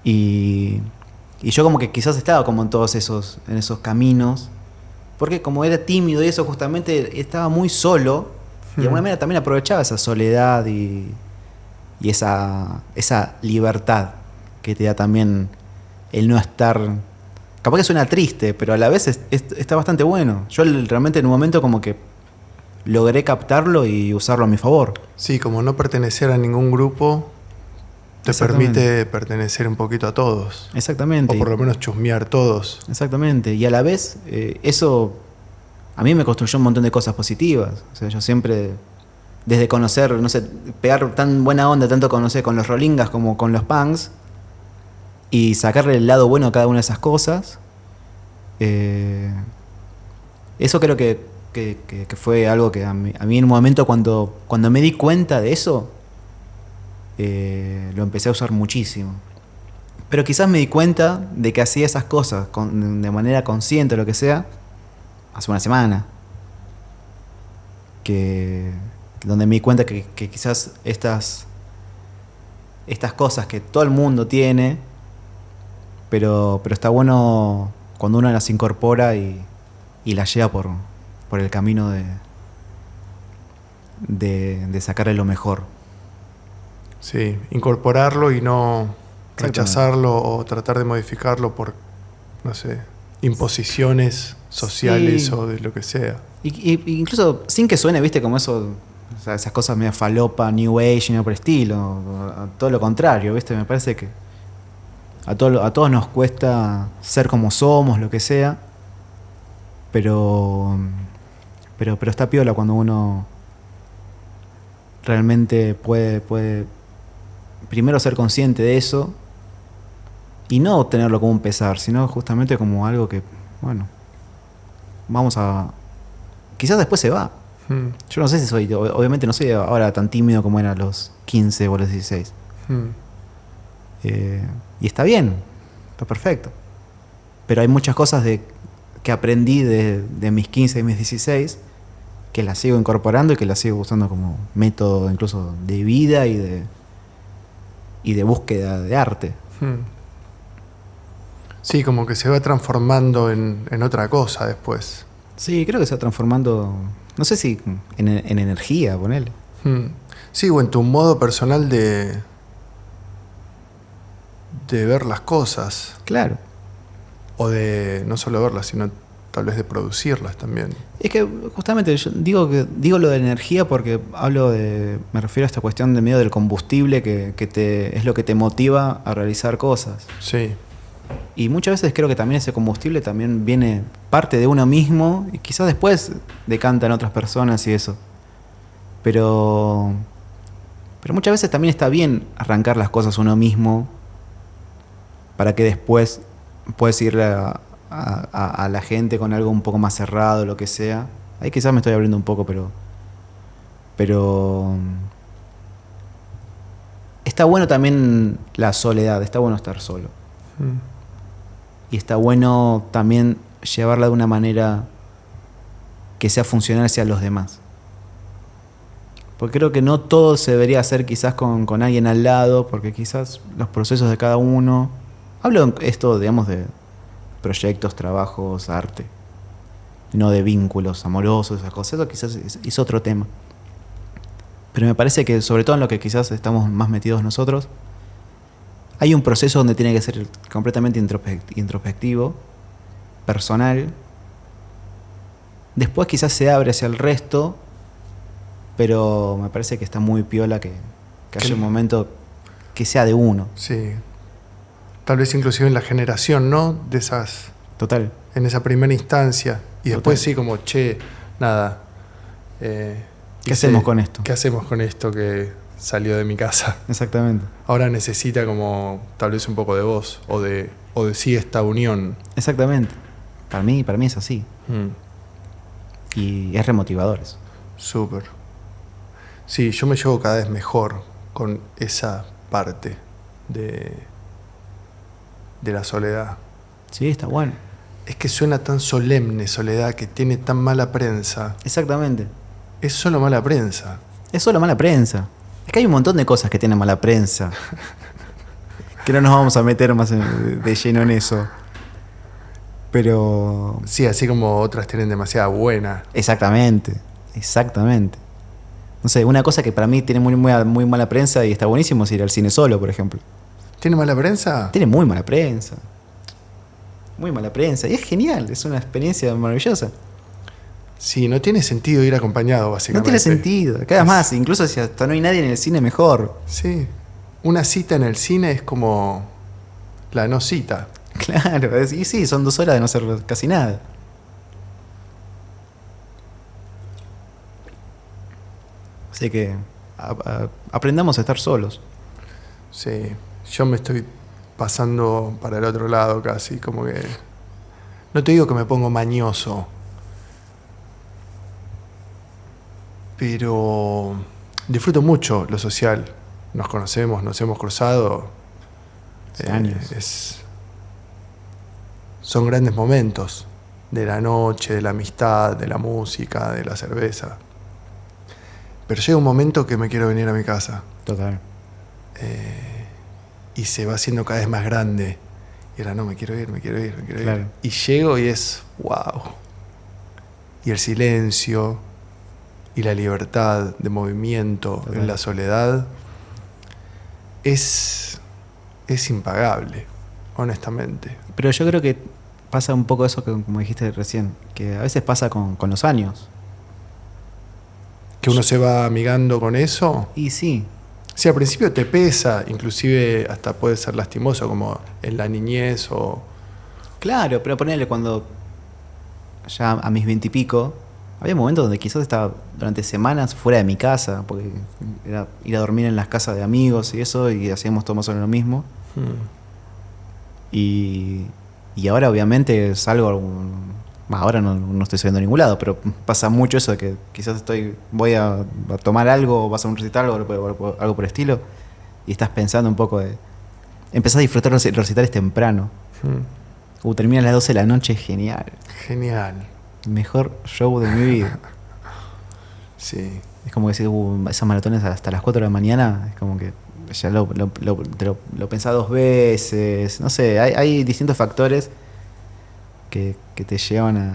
Y yo como que quizás estaba como en todos esos caminos, porque como era tímido y eso, justamente estaba muy solo, y de alguna manera también aprovechaba esa soledad y esa libertad que te da también el no estar. Capaz que suena triste, pero a la vez está bastante bueno. Yo realmente en un momento como que logré captarlo y usarlo a mi favor. Sí, como no pertenecer a ningún grupo te permite pertenecer un poquito a todos. Exactamente. O por lo menos chusmear todos. Exactamente. Y a la vez eso a mí me construyó un montón de cosas positivas. O sea, yo siempre, desde conocer, no sé, pegar tan buena onda, tanto conocer con los Rolingas como con los Punks, y sacarle el lado bueno a cada una de esas cosas, eso creo que fue algo que a mí en un momento cuando me di cuenta de eso, lo empecé a usar muchísimo. Pero quizás me di cuenta de que hacía esas cosas de manera consciente o lo que sea hace una semana, donde me di cuenta que quizás estas cosas que todo el mundo tiene, pero está bueno cuando uno las incorpora y las lleva por el camino de sacarle lo mejor. Sí, incorporarlo y no Exactamente. rechazarlo o tratar de modificarlo por, no sé, imposiciones sociales Sí. o de lo que sea. Y incluso sin que suene, viste, como eso, o sea, esas cosas medio falopa, new age y no por estilo, a todo lo contrario, viste, me parece que a todos nos cuesta ser como somos, lo que sea, pero está piola cuando uno realmente puede primero ser consciente de eso y no tenerlo como un pesar, sino justamente como algo que, bueno, quizás después se va. Mm, Yo no sé si obviamente no soy ahora tan tímido como era a los 15 o a los 16. mm, Y está bien, está perfecto. Pero hay muchas cosas que aprendí de mis 15 y mis 16 que las sigo incorporando y que las sigo usando como método incluso de vida y de búsqueda de arte. mm. Sí, como que se va transformando en otra cosa después. Sí, creo que se va transformando, no sé si en energía, ponele. Mm. Sí, o en tu modo personal de ver las cosas. Claro. O de no solo verlas, sino tal vez de producirlas también. Es que justamente yo digo lo de energía porque me refiero a esta cuestión de medio del combustible que es lo que te motiva a realizar cosas. Sí. Y muchas veces creo que también ese combustible también viene parte de uno mismo y quizás después decanta en otras personas y eso. Pero muchas veces también está bien arrancar las cosas uno mismo para que después puedes ir a la gente con algo un poco más cerrado, lo que sea. Ahí quizás me estoy abriendo un poco, pero está bueno también la soledad, está bueno estar solo. Mm. Y está bueno también llevarla de una manera que sea funcional hacia los demás. Porque creo que no todo se debería hacer quizás con alguien al lado, porque quizás los procesos de cada uno... Hablo de esto, digamos, de proyectos, trabajos, arte. No de vínculos amorosos, esas cosas. Eso quizás es otro tema. Pero me parece que, sobre todo en lo que quizás estamos más metidos nosotros, hay un proceso donde tiene que ser completamente introspectivo, personal. Después quizás se abre hacia el resto, pero me parece que está muy piola que haya un momento que sea de uno. Sí. Tal vez inclusive en la generación, ¿no? De esas... Total. En esa primera instancia. Y después Total. sí, como, che, nada. ¿Qué hacemos con esto? ¿Qué hacemos con esto que salió de mi casa? Exactamente. Ahora necesita como tal vez un poco de voz o de sí esta unión. Exactamente. Para mí es así. Y es remotivador eso. Súper. Sí, yo me llevo cada vez mejor con esa parte de la soledad. Sí, está bueno. Es que suena tan solemne soledad, que tiene tan mala prensa. Exactamente. Es solo mala prensa. Es solo mala prensa. Es que hay un montón de cosas que tienen mala prensa. Que no nos vamos a meter más de lleno en eso. Pero... Sí, así como otras tienen demasiada buena. Exactamente. No sé, una cosa que para mí tiene muy mala prensa y está buenísimo es ir al cine solo, por ejemplo. ¿Tiene mala prensa? Tiene muy mala prensa. Muy mala prensa. Y es genial, es una experiencia maravillosa. Sí, no tiene sentido ir acompañado, básicamente. No tiene sentido. Cada vez más, incluso si hasta no hay nadie en el cine, mejor. Sí. Una cita en el cine es como la no cita. Claro, y sí, son 2 horas de no hacer casi nada. Así que aprendamos a estar solos. Sí, yo me estoy pasando para el otro lado casi, como que... No te digo que me pongo mañoso, pero disfruto mucho lo social. Nos conocemos, nos hemos cruzado. Años. Son grandes momentos de la noche, de la amistad, de la música, de la cerveza. Pero llega un momento que me quiero venir a mi casa. Total. Y se va haciendo cada vez más grande. Y ahora no, me quiero ir. Claro. Y llego y es wow. Y el silencio. y la libertad de movimiento Total. en la soledad es impagable, honestamente. Pero yo creo que pasa un poco eso que, como dijiste recién, que a veces pasa con los años. Que uno se va amigando con eso. Y sí, Sí, al principio te pesa, inclusive hasta puede ser lastimoso, como en la niñez o... claro, pero ponele cuando ya a mis 20 y pico, había momentos donde quizás estaba durante semanas fuera de mi casa, porque era ir a dormir en las casas de amigos y eso, y hacíamos todo más o menos lo mismo. Y ahora obviamente salgo, ahora no estoy saliendo a ningún lado, pero pasa mucho eso de que quizás voy a tomar algo, o vas a un recital o algo por el estilo, y estás pensando un poco de... Empezás a disfrutar los recitales temprano. Termina a las 12 de la noche, genial. Genial. Mejor show de mi vida. Sí. Es como que si esas maratones hasta las 4 de la mañana, es como que ya lo pensás 2 veces. No sé, hay distintos factores que te llevan a...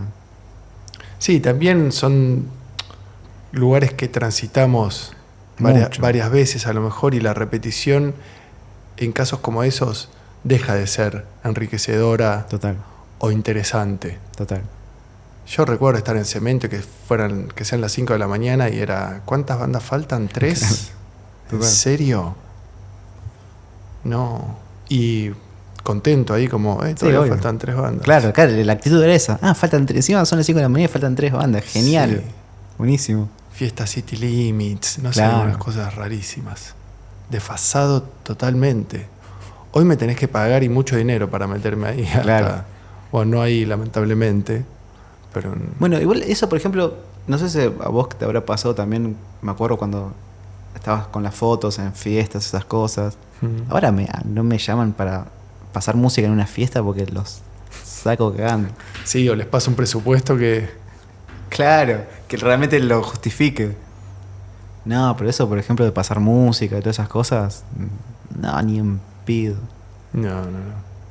Sí, también son lugares que transitamos Mucho. varias veces a lo mejor, y la repetición en casos como esos deja de ser enriquecedora Total, o interesante. total. Yo recuerdo estar en Cemento y que sean las 5 de la mañana y era, ¿cuántas bandas faltan? ¿3? ¿En Total. serio? No. Y contento ahí como, Sí, todavía obvio. faltan 3 bandas. Claro, la actitud era esa. Faltan 3, encima son las 5 de la mañana y faltan 3 bandas. Genial. Sí. Buenísimo. Fiesta City Limits, no sé, Claro. algunas cosas rarísimas. Desfasado totalmente. Hoy me tenés que pagar y mucho dinero para meterme ahí. Claro. Bueno, no ahí lamentablemente, pero... Bueno, igual eso, por ejemplo, no sé si a vos te habrá pasado también, me acuerdo cuando estabas con las fotos en fiestas, esas cosas. Ahora no me llaman para pasar música en una fiesta porque los saco cagando. Sí, o les paso un presupuesto que... Claro, que realmente lo justifique. No, pero eso, por ejemplo, de pasar música y todas esas cosas, no, ni en pido. No.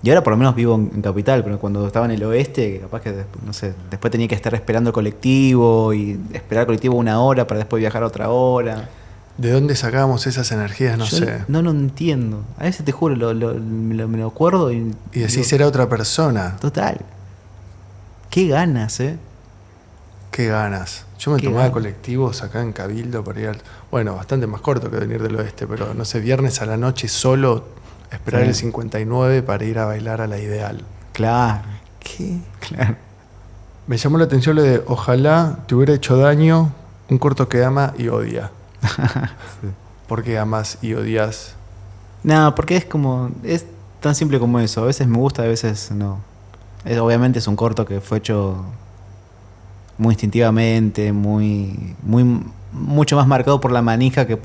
Y ahora por lo menos vivo en Capital, pero cuando estaba en el oeste, capaz que, no sé, después tenía que estar esperando el colectivo y esperar el colectivo 1 hora para después viajar otra hora. ¿De dónde sacábamos esas energías? No Yo sé. no entiendo. A veces te juro, me lo acuerdo y Y decís, digo, era otra persona. total. Qué ganas, Qué ganas. Yo me Qué tomaba ganas. colectivos acá en Cabildo para ir al... Bueno, bastante más corto que venir del oeste, pero no sé, viernes a la noche solo esperar Sí. el 59 para ir a bailar a La Ideal. Claro. ¿Qué? Claro. Me llamó la atención lo de ojalá te hubiera hecho daño un corto que ama y odia. ¿Por qué amas y odias? No, porque es tan simple como eso. A veces me gusta, a veces no. Obviamente es un corto que fue hecho muy instintivamente, mucho más marcado por la manija que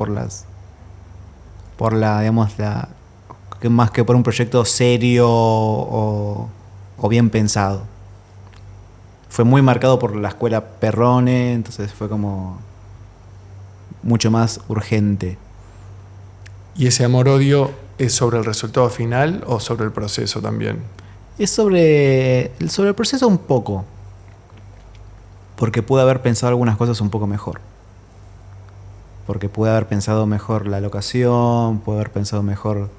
que más que por un proyecto serio o bien pensado. Fue muy marcado por la escuela Perrone, entonces fue como mucho más urgente. ¿Y ese amor-odio es sobre el resultado final o sobre el proceso también? Es sobre el proceso un poco, porque pude haber pensado algunas cosas un poco mejor. Porque pude haber pensado mejor la locación, pude haber pensado mejor...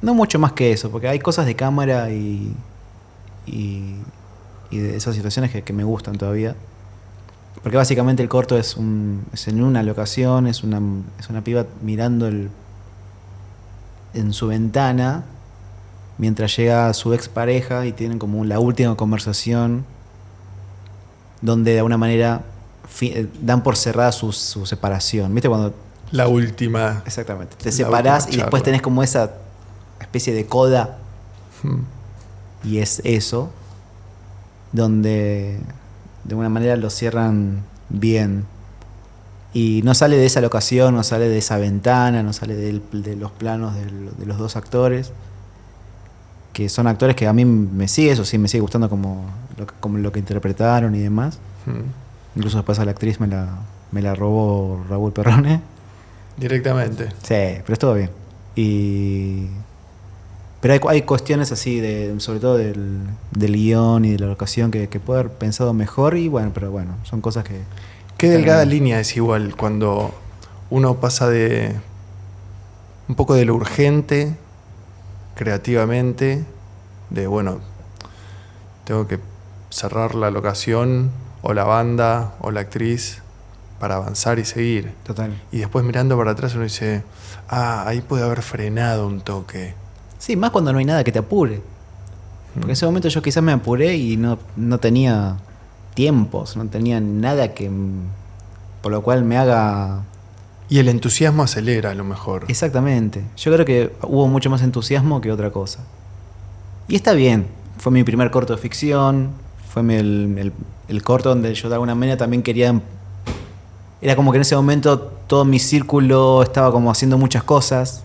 no mucho más que eso, porque hay cosas de cámara y de esas situaciones que me gustan todavía. Porque básicamente el corto es en una locación, es una piba mirando en su ventana mientras llega su expareja y tienen como la última conversación donde de alguna manera dan por cerrada su separación. ¿Viste cuando...? La última. Exactamente. Te La separás última y después charla. tenés como esa especie de coda Mm. y es eso donde de alguna manera lo cierran bien. Y no sale de esa locación, no sale de esa ventana, no sale de los planos de los dos actores, que son actores que a mí me sigue gustando como lo que interpretaron y demás. Incluso después a la actriz me la robó Raúl Perrone. Directamente. Sí, pero estuvo bien. Pero hay cuestiones así, sobre todo del guión y de la locación que puedo haber pensado mejor y bueno, pero bueno, son cosas que... Qué delgada línea es igual cuando uno pasa de un poco de lo urgente creativamente, de bueno, tengo que cerrar la locación o la banda o la actriz para avanzar y seguir. Total. Y después mirando para atrás uno dice, ahí puede haber frenado un toque. Sí, más cuando no hay nada que te apure. Porque en ese momento yo quizás me apuré y no tenía tiempos, no tenía nada por lo cual me haga... Y el entusiasmo acelera a lo mejor. Exactamente. Yo creo que hubo mucho más entusiasmo que otra cosa. Y está bien. Fue mi primer corto de ficción. Fue el corto donde yo de alguna manera también quería... Era como que en ese momento todo mi círculo estaba como haciendo muchas cosas.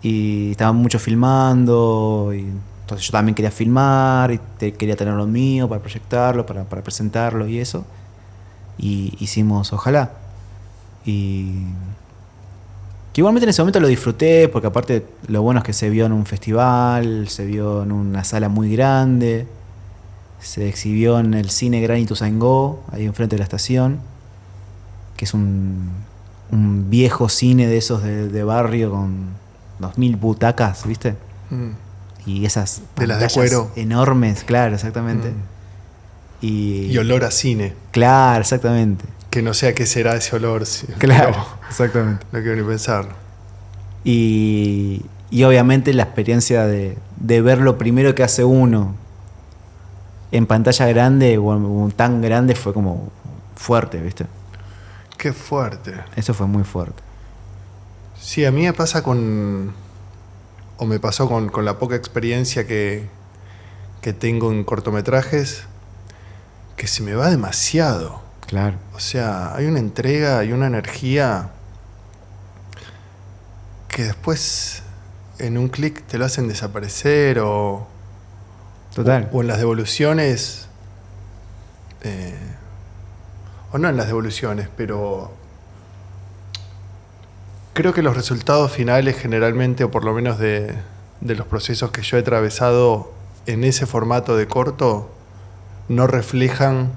Y estaban mucho filmando. Y entonces yo también quería filmar. Y quería tener lo mío para proyectarlo, para presentarlo y eso. Y hicimos Ojalá. Y que igualmente en ese momento lo disfruté, porque aparte lo bueno es que se vio en un festival, se vio en una sala muy grande, se exhibió en el cine Gran Ituzaingó, ahí enfrente de la estación, que es un viejo cine de esos de barrio con 2000 butacas, ¿viste? Y esas de las de cuero enormes, claro, exactamente. Y olor a cine. Claro, exactamente. Que no sé a qué será ese olor. Claro, exactamente. No quiero ni pensarlo. Y obviamente la experiencia de ver lo primero que hace uno en pantalla grande o tan grande fue como fuerte, ¿viste? Qué fuerte. Eso fue muy fuerte. Sí, a mí me pasa me pasó con la poca experiencia que tengo en cortometrajes, que se me va demasiado. Claro. O sea, hay una entrega y una energía que después en un clic te lo hacen desaparecer Total. O en las devoluciones, o no en las devoluciones, pero creo que los resultados finales generalmente, o por lo menos de los procesos que yo he atravesado en ese formato de corto, no reflejan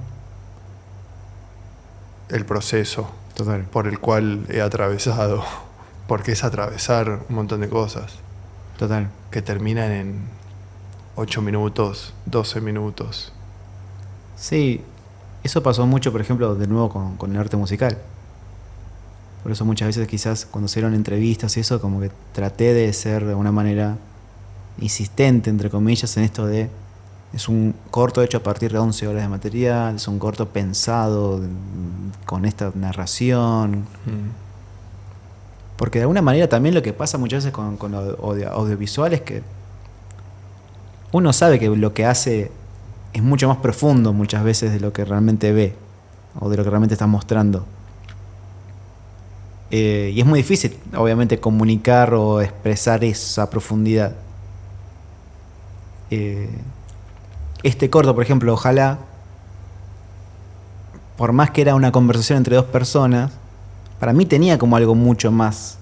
el proceso Total. por el cual he atravesado, porque es atravesar un montón de cosas Total. que terminan en 8 minutos, 12 minutos. Sí, eso pasó mucho, por ejemplo, de nuevo con el arte musical. Por eso muchas veces quizás cuando se dieron entrevistas y eso, como que traté de ser de una manera insistente, entre comillas, en esto de... Es un corto hecho a partir de 11 horas de material, es un corto pensado con esta narración. Porque de alguna manera también lo que pasa muchas veces con lo audiovisual es que uno sabe que lo que hace es mucho más profundo muchas veces de lo que realmente ve o de lo que realmente está mostrando. Y es muy difícil, obviamente, comunicar o expresar esa profundidad. Este corto, por ejemplo, Ojalá, por más que era una conversación entre dos personas, para mí tenía como algo mucho más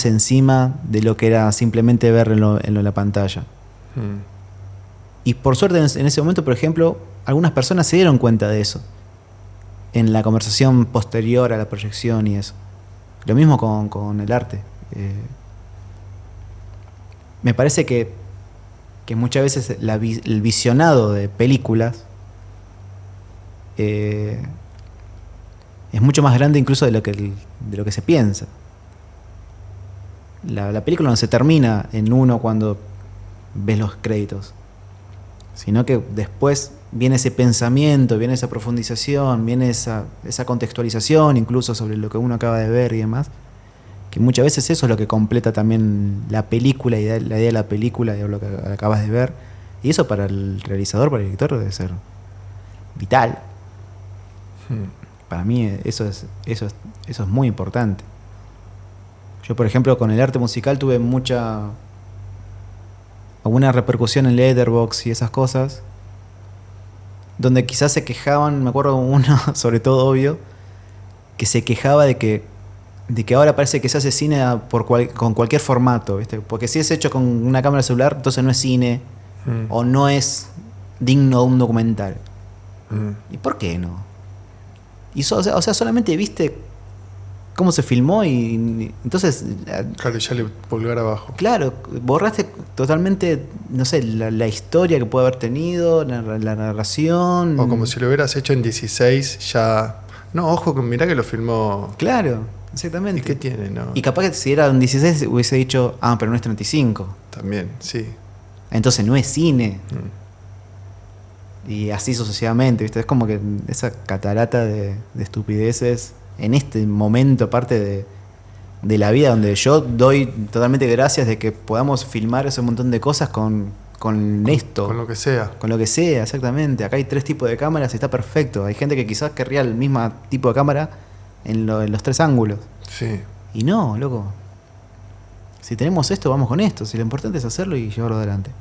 encima de lo que era simplemente verlo en la pantalla. Y por suerte en ese momento, por ejemplo, algunas personas se dieron cuenta de eso en la conversación posterior a la proyección y eso. Lo mismo con el arte. Me parece que muchas veces el visionado de películas es mucho más grande incluso de lo que se piensa. La película no se termina en uno cuando ves los créditos, sino que después viene ese pensamiento, viene esa profundización, viene esa contextualización incluso sobre lo que uno acaba de ver y demás, que muchas veces eso es lo que completa también la película y la idea de la película y lo que acabas de ver. Y eso para el realizador, para el director, debe ser vital. Para mí eso es muy importante. Yo, por ejemplo, con el arte musical tuve alguna repercusión en Letterboxd y esas cosas, donde quizás se quejaban, me acuerdo uno, sobre todo obvio, que se quejaba de que de que ahora parece que se hace cine con cualquier formato, ¿viste? Porque si es hecho con una cámara celular, entonces no es cine o no es digno de un documental. ¿Y por qué no? O sea, solamente viste cómo se filmó y entonces... Claro, ya le pulgar abajo. Claro, borraste totalmente, no sé, la historia que puede haber tenido, la narración. O como si lo hubieras hecho en 16, ya... No, ojo, mirá que lo filmó... Claro, exactamente. ¿Y qué tiene, no? Y capaz que si era un 16 hubiese dicho, pero no es 35. También, sí. Entonces no es cine. Y así sucesivamente, ¿viste? Es como que esa catarata de estupideces en este momento, aparte de la vida, donde yo doy totalmente gracias de que podamos filmar ese montón de cosas con esto. Con lo que sea. Con lo que sea, exactamente. Acá hay 3 tipos de cámaras y está perfecto. Hay gente que quizás querría el mismo tipo de cámara en los 3 ángulos. Sí. Y no, loco. Si tenemos esto, vamos con esto. Si lo importante es hacerlo y llevarlo adelante.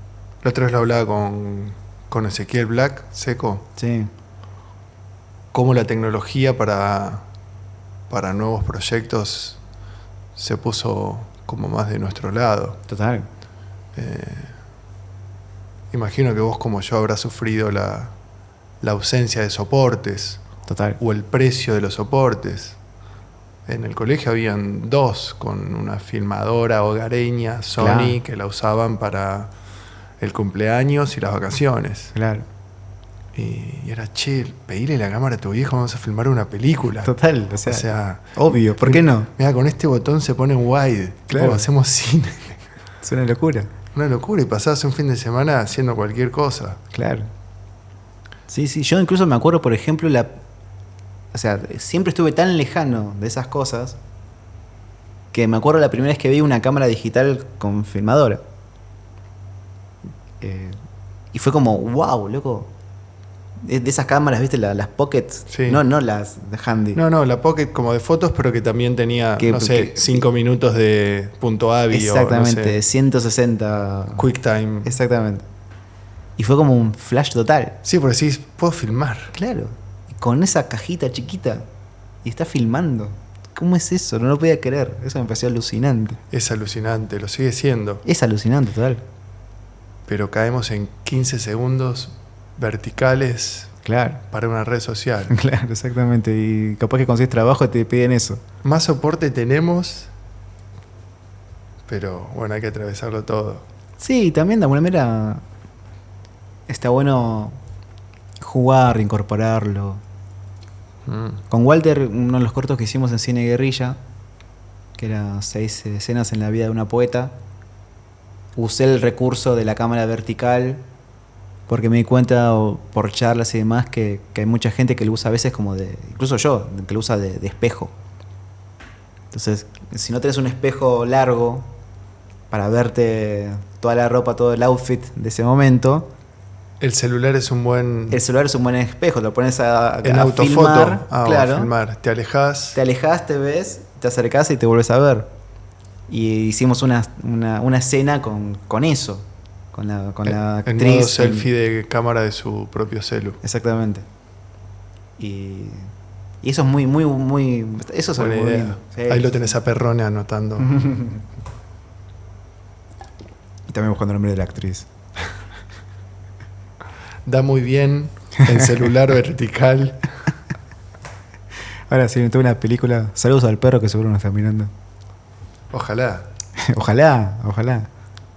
La otra vez lo hablaba con Ezequiel Black, Seco. Sí. Cómo la tecnología para nuevos proyectos se puso como más de nuestro lado. Total. Imagino que vos como yo habrás sufrido la ausencia de soportes. Total. O el precio de los soportes. En el colegio habían 2 con una filmadora hogareña Sony, claro, que la usaban para el cumpleaños y las vacaciones. Claro. Y era, pedile la cámara a tu viejo, vamos a filmar una película. Total, o sea obvio, ¿por qué no? Mira, con este botón se pone en wide. Claro. Hacemos cine. Es una locura. Una locura, y pasás un fin de semana haciendo cualquier cosa. Claro. Sí, yo incluso me acuerdo, por ejemplo, o sea, siempre estuve tan lejano de esas cosas que me acuerdo la primera vez que vi una cámara digital con filmadora. Y fue como, wow, loco. De esas cámaras, ¿viste? Las Pocket. Sí. No las de Handy. No, la Pocket como de fotos, pero que también tenía, 5 minutos de punto AVI. Exactamente, o no sé, 160... QuickTime. Exactamente. Y fue como un flash total. Sí, porque sí, puedo filmar. Claro. Con esa cajita chiquita. Y está filmando. ¿Cómo es eso? No lo podía creer. Eso me pareció alucinante. Es alucinante, lo sigue siendo. Es alucinante, total. Pero caemos en 15 segundos verticales, claro, para una red social. Claro, exactamente. Y capaz que consigues trabajo y te piden eso. Más soporte tenemos, pero bueno, hay que atravesarlo todo. Sí, también de alguna manera está bueno jugar, incorporarlo. Con Walter, uno de los cortos que hicimos en Cine Guerrilla, que era 6 escenas en la vida de una poeta, usé el recurso de la cámara vertical porque me di cuenta por charlas y demás que hay mucha gente que lo usa a veces como incluso yo, que lo usa de espejo. Entonces, si no tenés un espejo largo para verte toda la ropa, todo el outfit de ese momento, el celular es un buen... El celular es un buen espejo, lo pones a autofoto, filmar, claro, a filmar. Te alejás. Te alejás, te ves, te acercás y te vuelves a ver. Y hicimos una escena con eso. Con la actriz. En modo selfie de cámara de su propio celu. Exactamente. Y eso es muy... Eso es buena algo idea. lindo. Sí, ahí lo tenés a Perrone anotando. Y también buscando el nombre de la actriz. Da muy bien en celular vertical. Ahora sí, me tuve una película. Saludos al perro que seguro nos está mirando. Ojalá. Ojalá.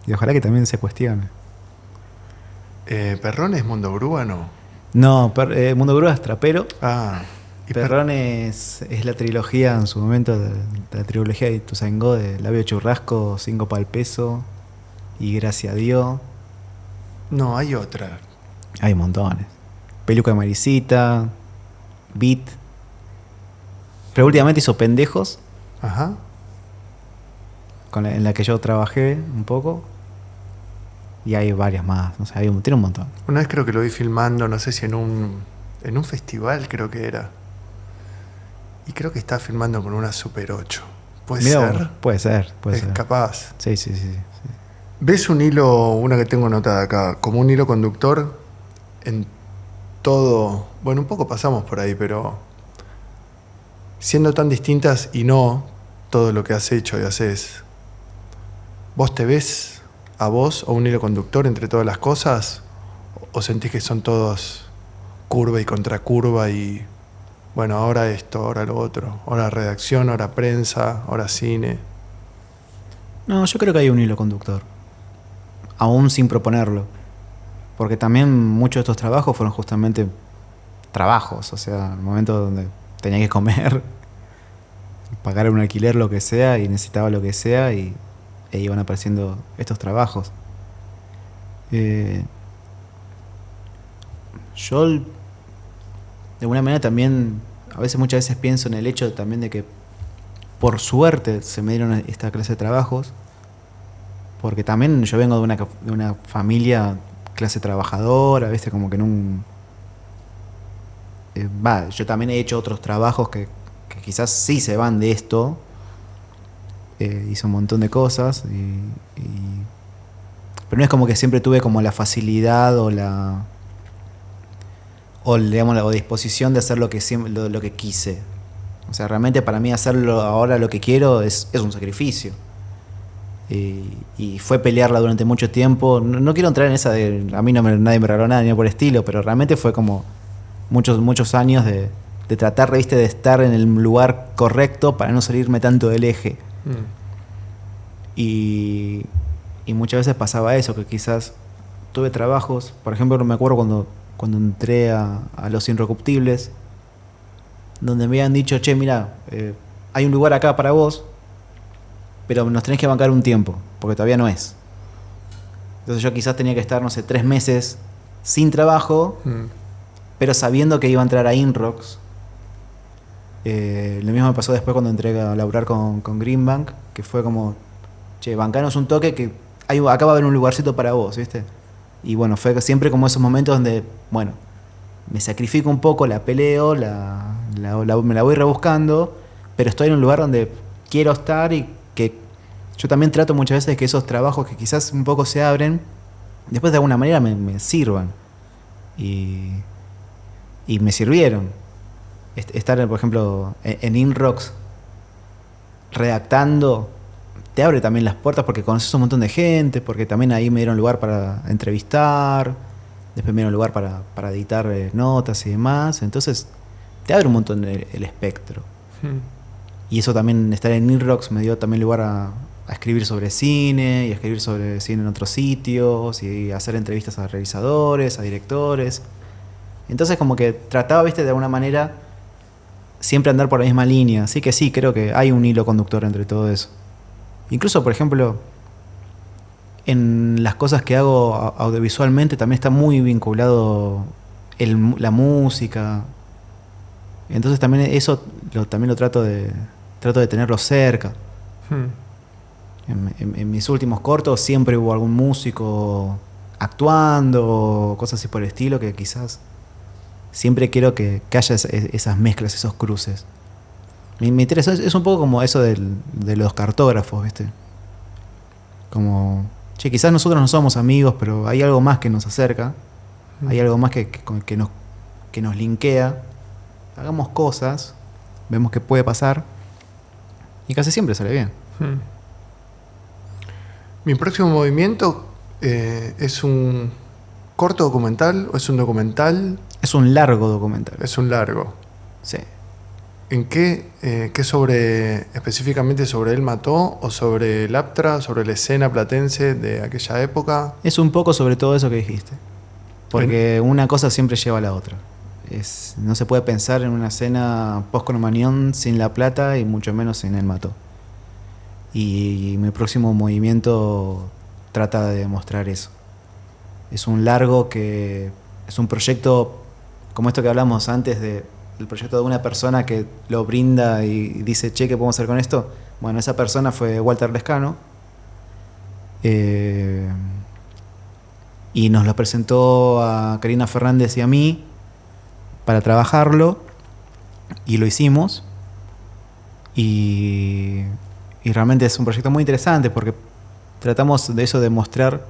Y ojalá que también se cuestione. ¿Perrone es Mundo Grúa, no? No, Mundo Grúa es trapero. Y Perrone es la trilogía en su momento, de la trilogía de Ituzaingó, de Labio Churrasco, 5 pa'l peso y Gracias a Dios. No, hay otra. Hay montones. Peluca de Maricita, Beat. Pero últimamente hizo Pendejos. Ajá. En la que yo trabajé un poco. Y hay varias más. No sé, tiene un montón. Una vez creo que lo vi filmando, no sé si en un festival creo que era. Y creo que estaba filmando con una Super 8. ¿Puede ser? Puede ser. Capaz. Sí. ¿Ves un hilo, una que tengo anotada acá, como un hilo conductor en todo? Bueno, un poco pasamos por ahí, pero siendo tan distintas y no, todo lo que has hecho y haces, ¿vos te ves a vos o un hilo conductor entre todas las cosas? ¿O sentís que son todos curva y contracurva y, bueno, ahora esto, ahora lo otro, ahora redacción, ahora prensa, ahora cine? No, yo creo que hay un hilo conductor, aún sin proponerlo. Porque también muchos de estos trabajos fueron justamente trabajos, o sea, el momento donde tenía que comer, pagar un alquiler, lo que sea, y necesitaba lo que sea, e iban apareciendo estos trabajos. Yo, de alguna manera también, muchas veces pienso en el hecho también de que por suerte se me dieron esta clase de trabajos, porque también yo vengo de una familia clase trabajadora, ¿viste? Como que en un... yo también he hecho otros trabajos que quizás sí se van de esto. Hice un montón de cosas, pero no es como que siempre tuve como la facilidad digamos, la disposición de hacer lo que quise. O sea, realmente para mí hacerlo ahora lo que quiero es un sacrificio. Y fue pelearla durante mucho tiempo. No quiero entrar en esa de a mí nadie me regaló nada ni por el estilo, pero realmente fue como muchos años de tratar, ¿viste?, de estar en el lugar correcto para no salirme tanto del eje. Y muchas veces pasaba eso, que quizás tuve trabajos, por ejemplo, me acuerdo cuando entré a Los Inrecuptibles, donde me habían dicho, che, mira, hay un lugar acá para vos, pero nos tenés que bancar un tiempo, porque todavía no es. Entonces yo quizás tenía que estar, no sé, 3 meses sin trabajo, pero sabiendo que iba a entrar a Inrocks. Lo mismo me pasó después cuando entré a laburar con Greenbank, que fue como, che, bancanos un toque que acá va a haber un lugarcito para vos, ¿viste? Y bueno, fue siempre como esos momentos donde, bueno, me sacrifico un poco, la peleo, me la voy rebuscando, pero estoy en un lugar donde quiero estar y que yo también trato muchas veces de que esos trabajos que quizás un poco se abren, después de alguna manera me sirvan. Y me sirvieron. Estar, por ejemplo, en Inrocks redactando, te abre también las puertas porque conoces un montón de gente, porque también ahí me dieron lugar para entrevistar, después me dieron lugar para editar notas y demás. Entonces te abre un montón el espectro. Y eso también, estar en Inrocks me dio también lugar a escribir sobre cine, y a escribir sobre cine en otros sitios, y a hacer entrevistas a realizadores, a directores. Entonces como que trataba, ¿viste?, de alguna manera siempre andar por la misma línea. Así que sí, creo que hay un hilo conductor entre todo eso. Incluso, por ejemplo, en las cosas que hago audiovisualmente también está muy vinculado la música. Entonces también eso también lo trato de tenerlo cerca. En mis últimos cortos siempre hubo algún músico actuando, cosas así por el estilo, que quizás siempre quiero que haya esas mezclas, esos cruces. Me interesa, es un poco como eso de los cartógrafos, ¿viste? Como, che, quizás nosotros no somos amigos, pero hay algo más que nos acerca, hay algo más que nos linkea. Hagamos cosas, vemos qué puede pasar, y casi siempre sale bien. Mi próximo movimiento es un corto documental o es un documental. Es un largo documental. Es un largo. Sí. ¿En qué específicamente sobre él mató o sobre el Aptra, sobre la escena platense de aquella época? Es un poco sobre todo eso que dijiste, porque una cosa siempre lleva a la otra. No se puede pensar en una escena post-Cromañón sin La Plata y mucho menos sin El Mató. Y mi próximo movimiento trata de demostrar eso. Es un largo que es un proyecto como esto que hablamos antes del proyecto de una persona que lo brinda y dice, che, ¿qué podemos hacer con esto? Bueno, esa persona fue Walter Lescano, y nos lo presentó a Karina Fernández y a mí para trabajarlo, y lo hicimos, y realmente es un proyecto muy interesante porque tratamos de eso, de mostrar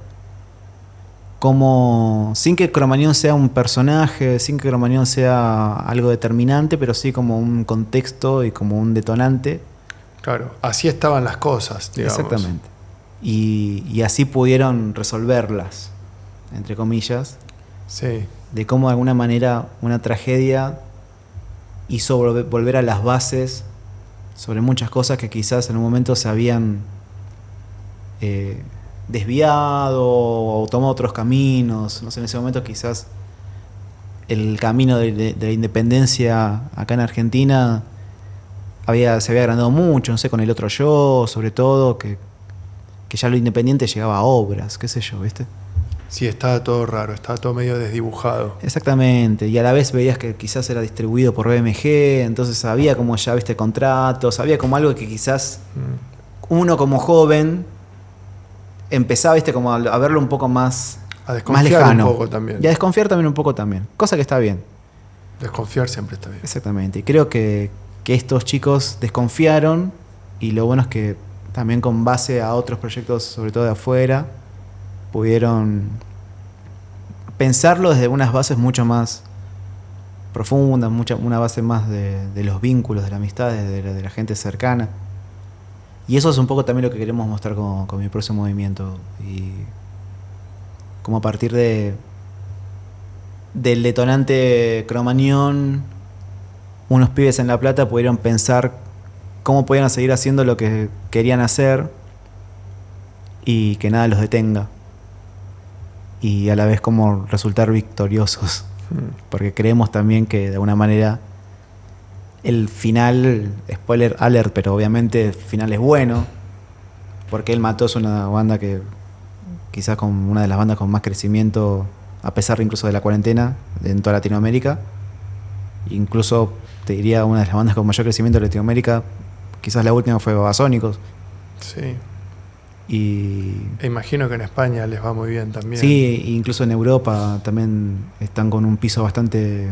cómo, sin que Cromañón sea un personaje, sin que Cromañón sea algo determinante, pero sí como un contexto y como un detonante. Claro, así estaban las cosas, digamos. Exactamente. Y así pudieron resolverlas, entre comillas, Sí, de cómo de alguna manera una tragedia hizo volver a las bases sobre muchas cosas que quizás en un momento se habían desviado o tomado otros caminos. No sé, en ese momento quizás el camino de la independencia acá en Argentina se había agrandado mucho, no sé, con el otro yo, sobre todo, que ya lo independiente llegaba a obras, qué sé yo, ¿viste? sí, estaba todo raro, estaba todo medio desdibujado. Exactamente, y a la vez veías que quizás era distribuido por BMG, entonces había como ya, viste, contratos, había como algo que quizás uno como joven empezaba, viste, como a verlo un poco más desconfiar lejano. un poco también. Y a desconfiar también un poco también, cosa que está bien. Desconfiar siempre está bien. Exactamente, y creo que estos chicos desconfiaron, y lo bueno es que también con base a otros proyectos, sobre todo de afuera, pudieron pensarlo desde unas bases mucho más profundas, una base más de los vínculos, de la amistad, de la gente cercana. Y eso es un poco también lo que queremos mostrar con mi próximo movimiento. Y como a partir del detonante Cromañón, unos pibes en La Plata pudieron pensar cómo podían seguir haciendo lo que querían hacer y que nada los detenga. Y a la vez como resultar victoriosos. Porque creemos también que de alguna manera el final, spoiler alert, pero obviamente el final es bueno, porque Él Mató es una banda que quizás con una de las bandas con más crecimiento, a pesar incluso de la cuarentena, en toda Latinoamérica. Incluso te diría una de las bandas con mayor crecimiento de Latinoamérica, quizás la última fue Babasónicos. Sí. Y imagino que en España les va muy bien también. sí, incluso en Europa también están con un piso bastante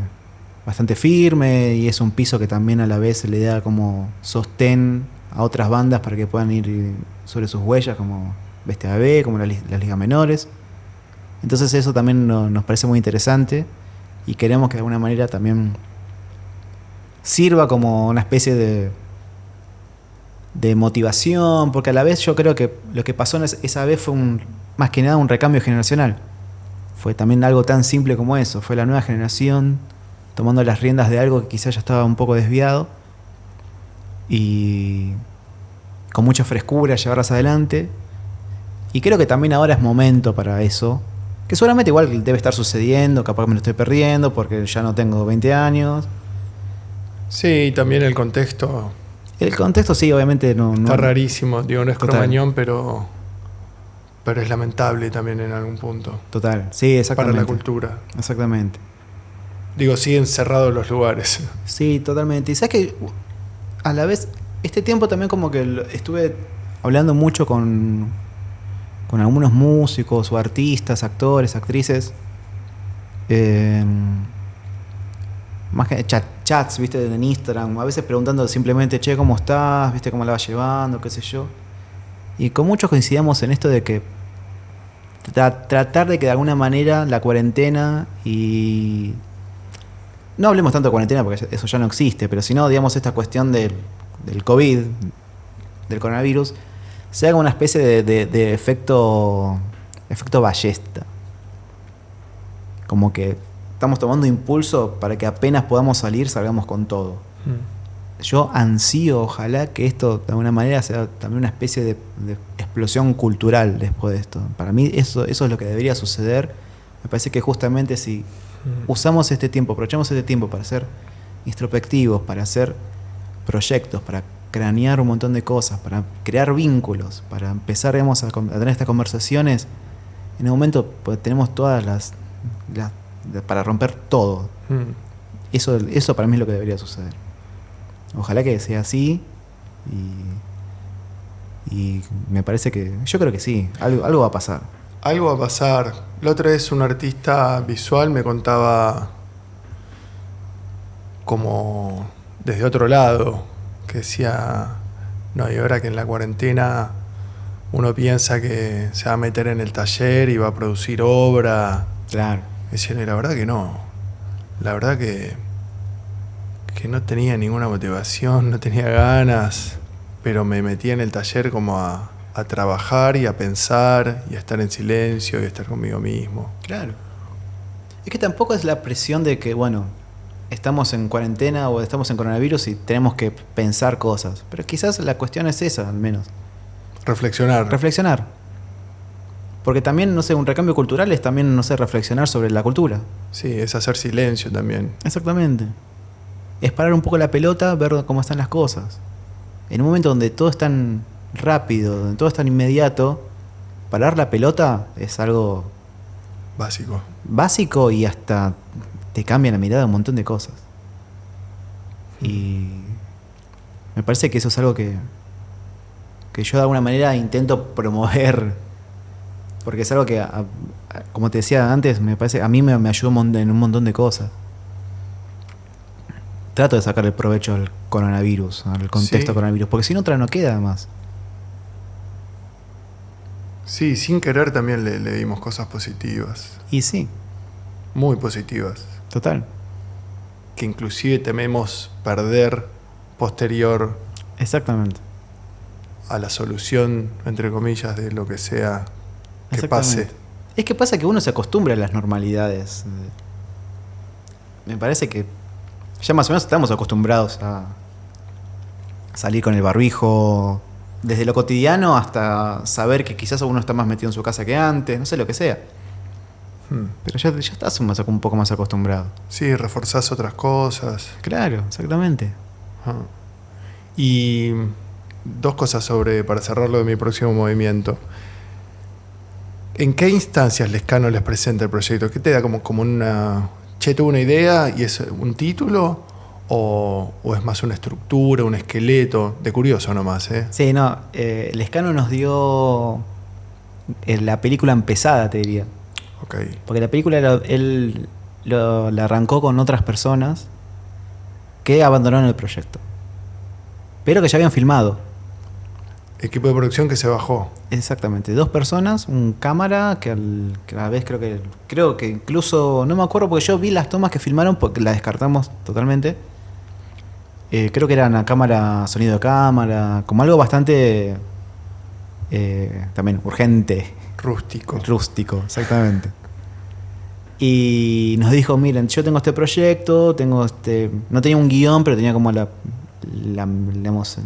firme, y es un piso que también a la vez le da como sostén a otras bandas para que puedan ir sobre sus huellas, como Bestia B, como las ligas menores. Entonces eso también nos parece muy interesante, y queremos que de alguna manera también sirva como una especie de motivación, porque a la vez yo creo que lo que pasó esa vez fue más que nada un recambio generacional. Fue también algo tan simple como eso, fue la nueva generación tomando las riendas de algo que quizás ya estaba un poco desviado, y con mucha frescura llevarlas adelante. Y creo que también ahora es momento para eso, que seguramente igual debe estar sucediendo, capaz que me lo estoy perdiendo porque ya no tengo 20 años. Sí, también el contexto. El contexto sí, obviamente no... Está rarísimo, digo, no es Total. Cromañón, pero es lamentable también en algún punto. Total, sí, exactamente. Para la cultura. Exactamente. Digo, siguen cerrados los lugares. Sí, totalmente. Y sabes que a la vez, este tiempo también como que estuve hablando mucho con algunos músicos o artistas, actores, actrices. Más que chats, viste, en Instagram, a veces preguntando simplemente, che, ¿cómo estás? ¿Viste cómo la vas llevando? ¿Qué sé yo? Y con muchos coincidíamos en esto de que tratar de que de alguna manera la cuarentena, y no hablemos tanto de cuarentena porque eso ya no existe, pero si no, digamos, esta cuestión del COVID, del coronavirus, sea como una especie de efecto ballesta. Como que estamos tomando impulso para que apenas podamos salir, salgamos con todo. Yo ansío, ojalá, que esto de alguna manera sea también una especie de explosión cultural después de esto. Para mí eso es lo que debería suceder. Me parece que justamente si usamos este tiempo, aprovechamos este tiempo para ser introspectivos, para hacer proyectos, para cranear un montón de cosas, para crear vínculos, para empezar, digamos, a tener estas conversaciones, en un momento pues, tenemos todas las para romper todo. Eso para mí es lo que debería suceder. Ojalá que sea así, y me parece que, yo creo que sí, algo va a pasar. Algo va a pasar. La otra vez un artista visual me contaba como desde otro lado, que decía, no, y ahora que en la cuarentena uno piensa que se va a meter en el taller y va a producir obra. Claro. Decía, la verdad que no. La verdad que no tenía ninguna motivación, no tenía ganas. pero me metí en el taller como a trabajar y a pensar y a estar en silencio y a estar conmigo mismo. Claro. Es que tampoco es la presión de que, bueno, estamos en cuarentena o estamos en coronavirus y tenemos que pensar cosas. Pero quizás la cuestión es esa, al menos. Reflexionar. Reflexionar. Porque también, no sé, un recambio cultural es también, no sé, reflexionar sobre la cultura. Sí, es hacer silencio también. Exactamente. Es parar un poco la pelota, ver cómo están las cosas. En un momento donde todo es tan rápido, donde todo es tan inmediato, parar la pelota es algo Básico. básico y hasta te cambia la mirada de un montón de cosas. Y me parece que eso es algo que yo de alguna manera intento promover, porque es algo que, como te decía antes, me parece, a mí me ayuda en un montón de cosas. Trato de sacarle provecho al coronavirus, al contexto Sí. coronavirus, porque si no, otra no queda más. Sí, sin querer también le dimos cosas positivas, Y sí, muy positivas, total. que inclusive tememos perder posterior Exactamente. a la solución, entre comillas, de lo que sea que Exactamente. pase. Es que pasa que uno se acostumbra a las normalidades. Me parece que ya más o menos estamos acostumbrados a salir con el barbijo, desde lo cotidiano hasta saber que quizás uno está más metido en su casa que antes, no sé lo que sea. Pero ya estás un poco más acostumbrado. Sí, reforzás otras cosas. Claro, exactamente. Ajá. Y dos cosas para cerrarlo de mi próximo movimiento. ¿En qué instancias Lescano les presenta el proyecto? ¿Qué te da como una... Che, tuve una idea y es un título? ¿O es más una estructura, un esqueleto? De curioso nomás, ¿eh? Sí, no, Lescano nos dio la película empezada, te diría. Ok. Porque la película él la arrancó con otras personas que abandonaron el proyecto. Pero que ya habían filmado. Equipo de producción que se bajó. Exactamente. 2 personas, un cámara, que a la vez creo que incluso, no me acuerdo porque yo vi las tomas que filmaron porque las descartamos totalmente. Creo que era una cámara, sonido de cámara, como algo bastante también urgente. Rústico. Rústico, exactamente. Y nos dijo, miren, yo tengo este proyecto, no tenía un guión, pero tenía como digamos,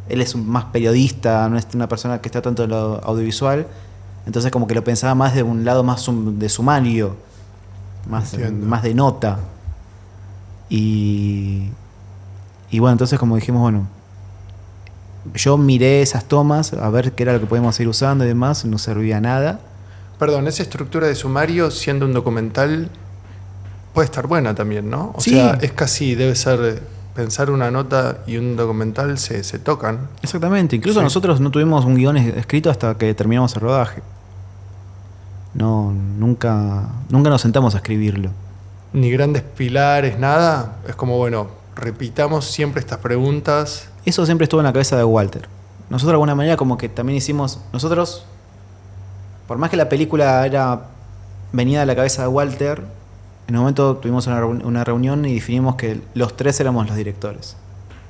él es más periodista, no es una persona que está tanto en lo audiovisual, entonces como que lo pensaba más de un lado más de sumario, más de nota. Y bueno, entonces como dijimos, bueno, yo miré esas tomas a ver qué era lo que podíamos ir usando y demás, no servía nada. Perdón, esa estructura de sumario, siendo un documental, puede estar buena también, ¿no? O Sí. sea, es casi, debe ser, pensar una nota y un documental se tocan. Exactamente, incluso Sí. nosotros no tuvimos un guión escrito hasta que terminamos el rodaje. No, nunca nos sentamos a escribirlo. Ni grandes pilares, nada. Es como, bueno, repitamos siempre estas preguntas. Eso siempre estuvo en la cabeza de Walter. Nosotros de alguna manera como que también hicimos... Nosotros, por más que la película venía de la cabeza de Walter, en un momento tuvimos una reunión y definimos que los 3 éramos los directores.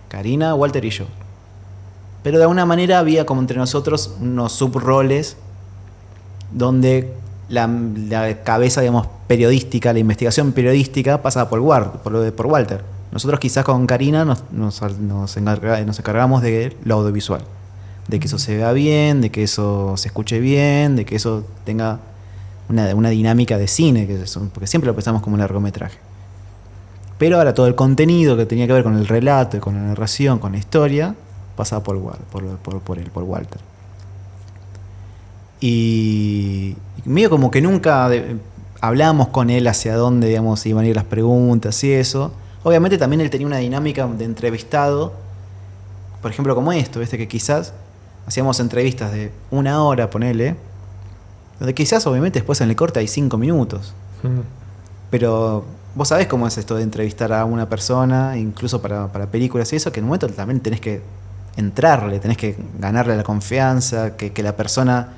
Karina, Walter y yo. Pero de alguna manera había como entre nosotros unos subroles donde la cabeza, digamos, periodística, la investigación periodística pasaba por Walter. Nosotros quizás con Karina nos encargamos de lo audiovisual. De que eso se vea bien, de que eso se escuche bien, de que eso tenga una dinámica de cine, porque siempre lo pensamos como un largometraje. Pero ahora todo el contenido que tenía que ver con el relato, con la narración, con la historia, pasaba por Walter. Y medio como que nunca hablábamos con él hacia dónde, digamos, iban a ir las preguntas y eso. Obviamente también él tenía una dinámica de entrevistado, por ejemplo como esto, que quizás hacíamos entrevistas de 1 hora, ponele, donde quizás obviamente después en el corte hay 5 minutos. Pero vos sabés cómo es esto de entrevistar a una persona, incluso para películas y eso, que en un momento también tenés que entrarle, tenés que ganarle la confianza, que la persona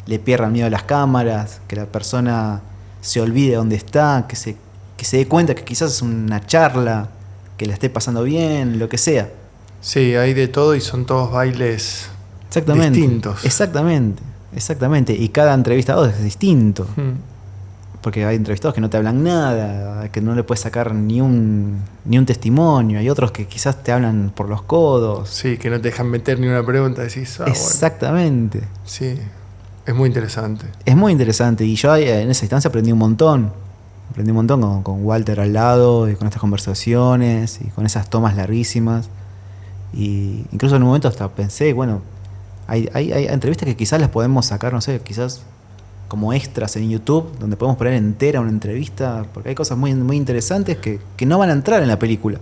le pierda el miedo a las cámaras, que la persona se olvide dónde está, que se dé cuenta que quizás es una charla, que la esté pasando bien, lo que sea. Sí, hay de todo y son todos bailes Exactamente. distintos. Exactamente. Y cada entrevistador es distinto. Mm. Porque hay entrevistados que no te hablan nada, que no le puedes sacar ni un testimonio. Hay otros que quizás te hablan por los codos. Sí, que no te dejan meter ni una pregunta. Decís, bueno. Exactamente. Sí, es muy interesante. Es muy interesante. Y yo en esa instancia aprendí un montón. Aprendí un montón con Walter al lado, y con estas conversaciones, y con esas tomas larguísimas. Y incluso en un momento hasta pensé, bueno, hay entrevistas que quizás las podemos sacar, no sé, quizás como extras en YouTube, donde podemos poner entera una entrevista, porque hay cosas muy, muy interesantes que no van a entrar en la película.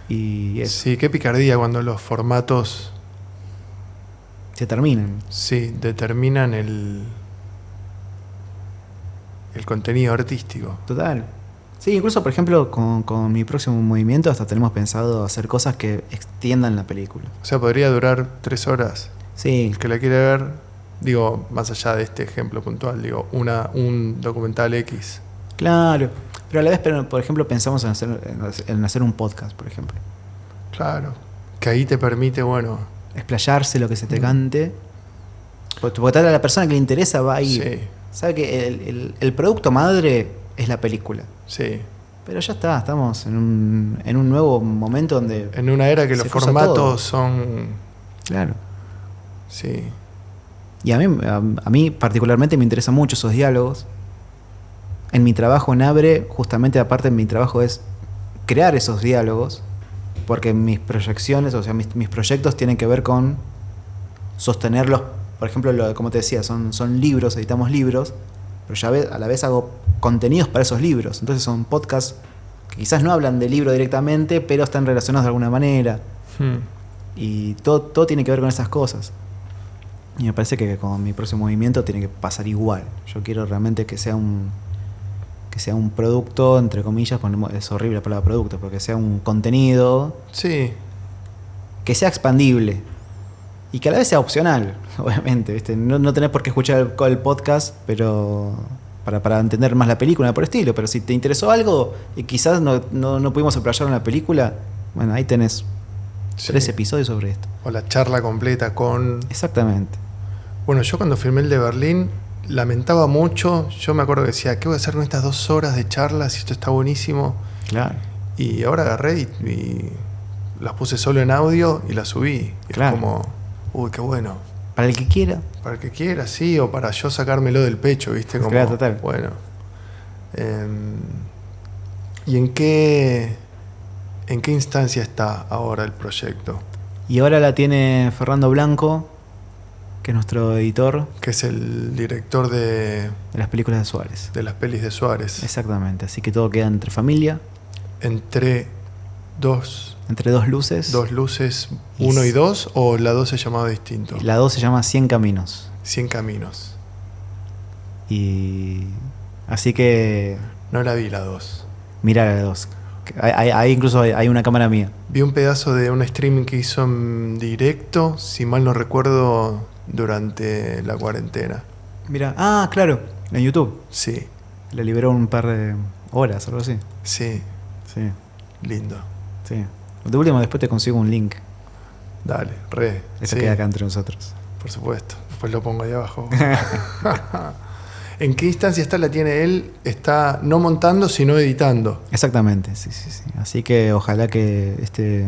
Y eso, Sí, qué picardía cuando los formatos, se terminan. sí, determinan el contenido artístico. Total. Sí, incluso por ejemplo con mi próximo movimiento hasta tenemos pensado hacer cosas que extiendan la película. O sea, podría durar 3 horas. Sí, El que la quiere ver, digo, más allá de este ejemplo puntual, digo, un documental X. claro. Pero a la vez, por ejemplo, pensamos en hacer un podcast, por ejemplo. Claro. Que ahí te permite, bueno. Explayarse lo que se te cante. Porque tal a la persona que le interesa va a ir. Sí, Sabe que el producto madre es la película. sí. Pero ya está, estamos en un nuevo momento donde... En una era que se los cruza todo. formatos son. Claro. Sí. Y a mí particularmente me interesan mucho esos diálogos. En mi trabajo en Abre, justamente aparte de mi trabajo es crear esos diálogos, porque mis proyecciones, o sea, mis proyectos tienen que ver con sostenerlos. Por ejemplo, como te decía, son libros, editamos libros, pero ya a la vez hago contenidos para esos libros. Entonces son podcasts que quizás no hablan del libro directamente, pero están relacionados de alguna manera. Y todo tiene que ver con esas cosas. Y me parece que con mi próximo movimiento tiene que pasar igual. Yo quiero realmente que sea un producto, entre comillas, es horrible la palabra producto, pero que sea un contenido Sí. que sea expandible y que a la vez sea opcional, obviamente, ¿viste? No tenés por qué escuchar el podcast, pero para entender más la película, por el estilo. Pero si te interesó algo y quizás no pudimos explayar en la película, bueno, ahí tenés 3 episodios sobre esto. O la charla completa con. Exactamente. Bueno, yo cuando filmé el de Berlín lamentaba mucho. Yo me acuerdo que decía, ¿qué voy a hacer con estas 2 horas de charlas? Si esto está buenísimo. Claro. Y ahora agarré y las puse solo en audio y las subí. Y Claro. es como, uy, qué bueno. Para el que quiera. Para el que quiera, sí, o para yo sacármelo del pecho, ¿viste? Como, Claro, total. Bueno. ¿Y en qué instancia está ahora el proyecto? Y ahora la tiene Fernando Blanco, que es nuestro editor Que es el director de de las películas de Suárez. las pelis de Suárez. Exactamente. Así que todo queda entre familia, Entre dos entre 2 luces. luces, Y 1 y 2, o la 2 se llamaba distinto. Y la 2 se llama 100 Caminos. 100 caminos. Y así que No la vi la 2. mira la 2. Ahí incluso hay una cámara mía. Vi un pedazo de un streaming que hizo en directo, si mal no recuerdo, durante la cuarentena. Mira, claro, en YouTube. Sí, Le liberó un par de horas, algo así. sí, Sí, lindo. sí. De último, después te consigo un link. Dale, re. Eso sí, queda acá entre nosotros. por supuesto. Después lo pongo ahí abajo. ¿En qué instancia está? La tiene él. Está no montando, sino editando. Exactamente, sí. Así que ojalá que este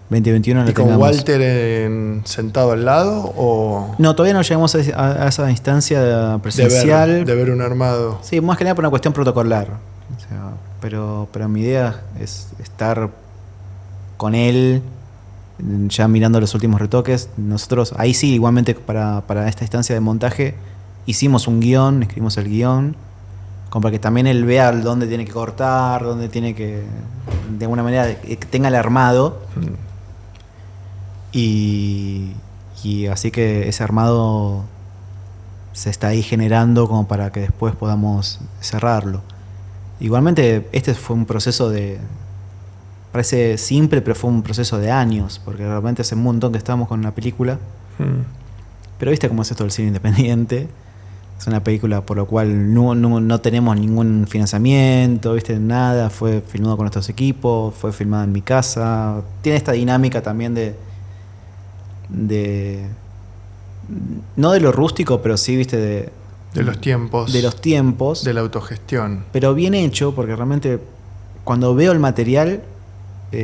2021 lo ¿Y con tengamos. Walter sentado al lado? ¿O No, todavía no llegamos a esa instancia presencial. de ver un armado? Sí, más que nada por una cuestión protocolar. O sea, pero mi idea es estar con él, ya mirando los últimos retoques. Nosotros, ahí sí, igualmente para esta instancia de montaje, hicimos un guión, escribimos el guión, como para que también él vea dónde tiene que cortar, dónde tiene que, de alguna manera, que tenga el armado. Y así que ese armado se está ahí generando como para que después podamos cerrarlo. Igualmente, este fue un proceso parece simple, pero fue un proceso de años, porque realmente hace un montón que estábamos con una película. Pero viste cómo es esto del cine independiente. Es una película por lo cual no tenemos ningún financiamiento, ¿viste? Nada. Fue filmado con nuestros equipos, fue filmada en mi casa. Tiene esta dinámica también de no de lo rústico, pero sí, ¿viste? De los tiempos. De los tiempos. De la autogestión. Pero bien hecho, porque realmente cuando veo el material,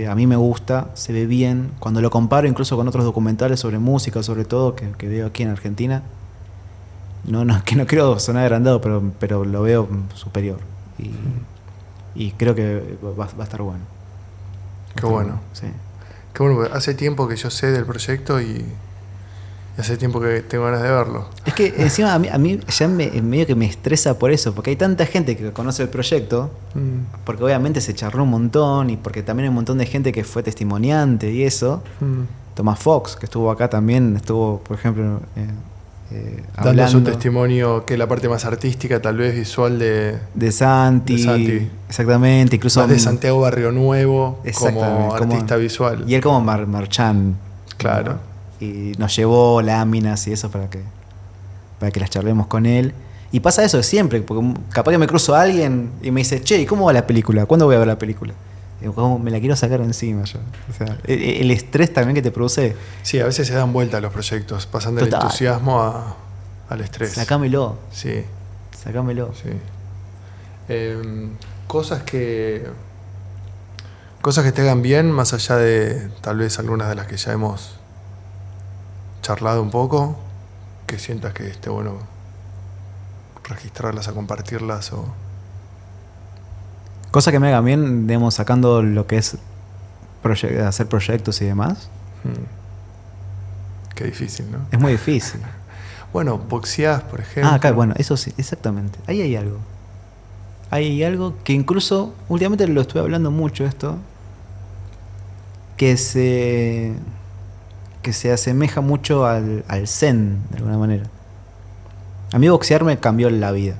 a mí me gusta, se ve bien. Cuando lo comparo incluso con otros documentales sobre música, sobre todo, que veo aquí en Argentina, que no quiero sonar agrandado, pero lo veo superior. Y creo que va a estar bueno. Qué bueno. Sí. Qué bueno, porque hace tiempo que yo sé del proyecto y hace tiempo que tengo ganas de verlo. Es que encima a mí ya medio que me estresa por eso, porque hay tanta gente que conoce el proyecto, porque obviamente se charló un montón y porque también hay un montón de gente que fue testimoniante y eso. Tomás Fox, que estuvo acá también, estuvo, por ejemplo, dando su testimonio, que es la parte más artística, tal vez visual de Santi. Exactamente, incluso más de Santiago Barrio Nuevo como artista visual. Y él como Marchán. Claro. ¿No? Y nos llevó láminas y eso para que las charlemos con él. Y pasa eso siempre, porque capaz que me cruzo a alguien y me dice, che, ¿y cómo va la película? ¿Cuándo voy a ver la película? Y digo, ¿cómo? Me la quiero sacar encima yo. O sea, el estrés también que te produce. Sí, a veces se dan vuelta los proyectos, pasando del entusiasmo al estrés. Sacámelo. Sí. Sacámelo. Sí. Cosas que te hagan bien, más allá de tal vez algunas de las que ya hemos charlado un poco, que sientas que esté bueno registrarlas, a compartirlas o... Cosas que me hagan bien, digamos, sacando lo que es hacer proyectos y demás. Qué difícil, ¿no? Es muy difícil. Bueno, boxeás, por ejemplo. Acá, bueno, eso sí, exactamente. Ahí hay algo. Hay algo que incluso, últimamente lo estuve hablando mucho esto, que se asemeja mucho al zen, de alguna manera. A mí boxear me cambió la vida.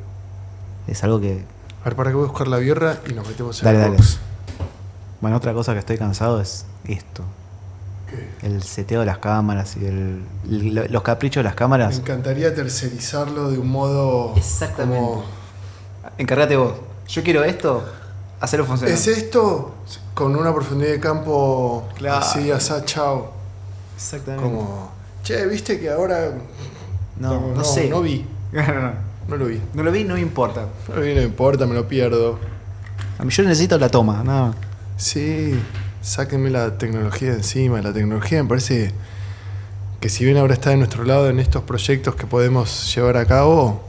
Es algo que... A ver, para que voy a buscar la birra y nos metemos en el box. Dale. Bueno, otra cosa que estoy cansado es esto. ¿Qué? El seteo de las cámaras y los caprichos de las cámaras. Me encantaría tercerizarlo de un modo... Exactamente. Como... Encárgate vos. Yo quiero esto, hacerlo funcionar. ¿Es esto? Con una profundidad de campo claro. Así, asá, chao. Exactamente. Como, che, ¿viste que ahora...? No sé. No vi. No lo vi. No lo vi, no me importa. No lo vi, no me importa, me lo pierdo. A mí yo necesito la toma, nada más. Sí, sáquenme la tecnología de encima. La tecnología me parece que si bien ahora está de nuestro lado en estos proyectos que podemos llevar a cabo,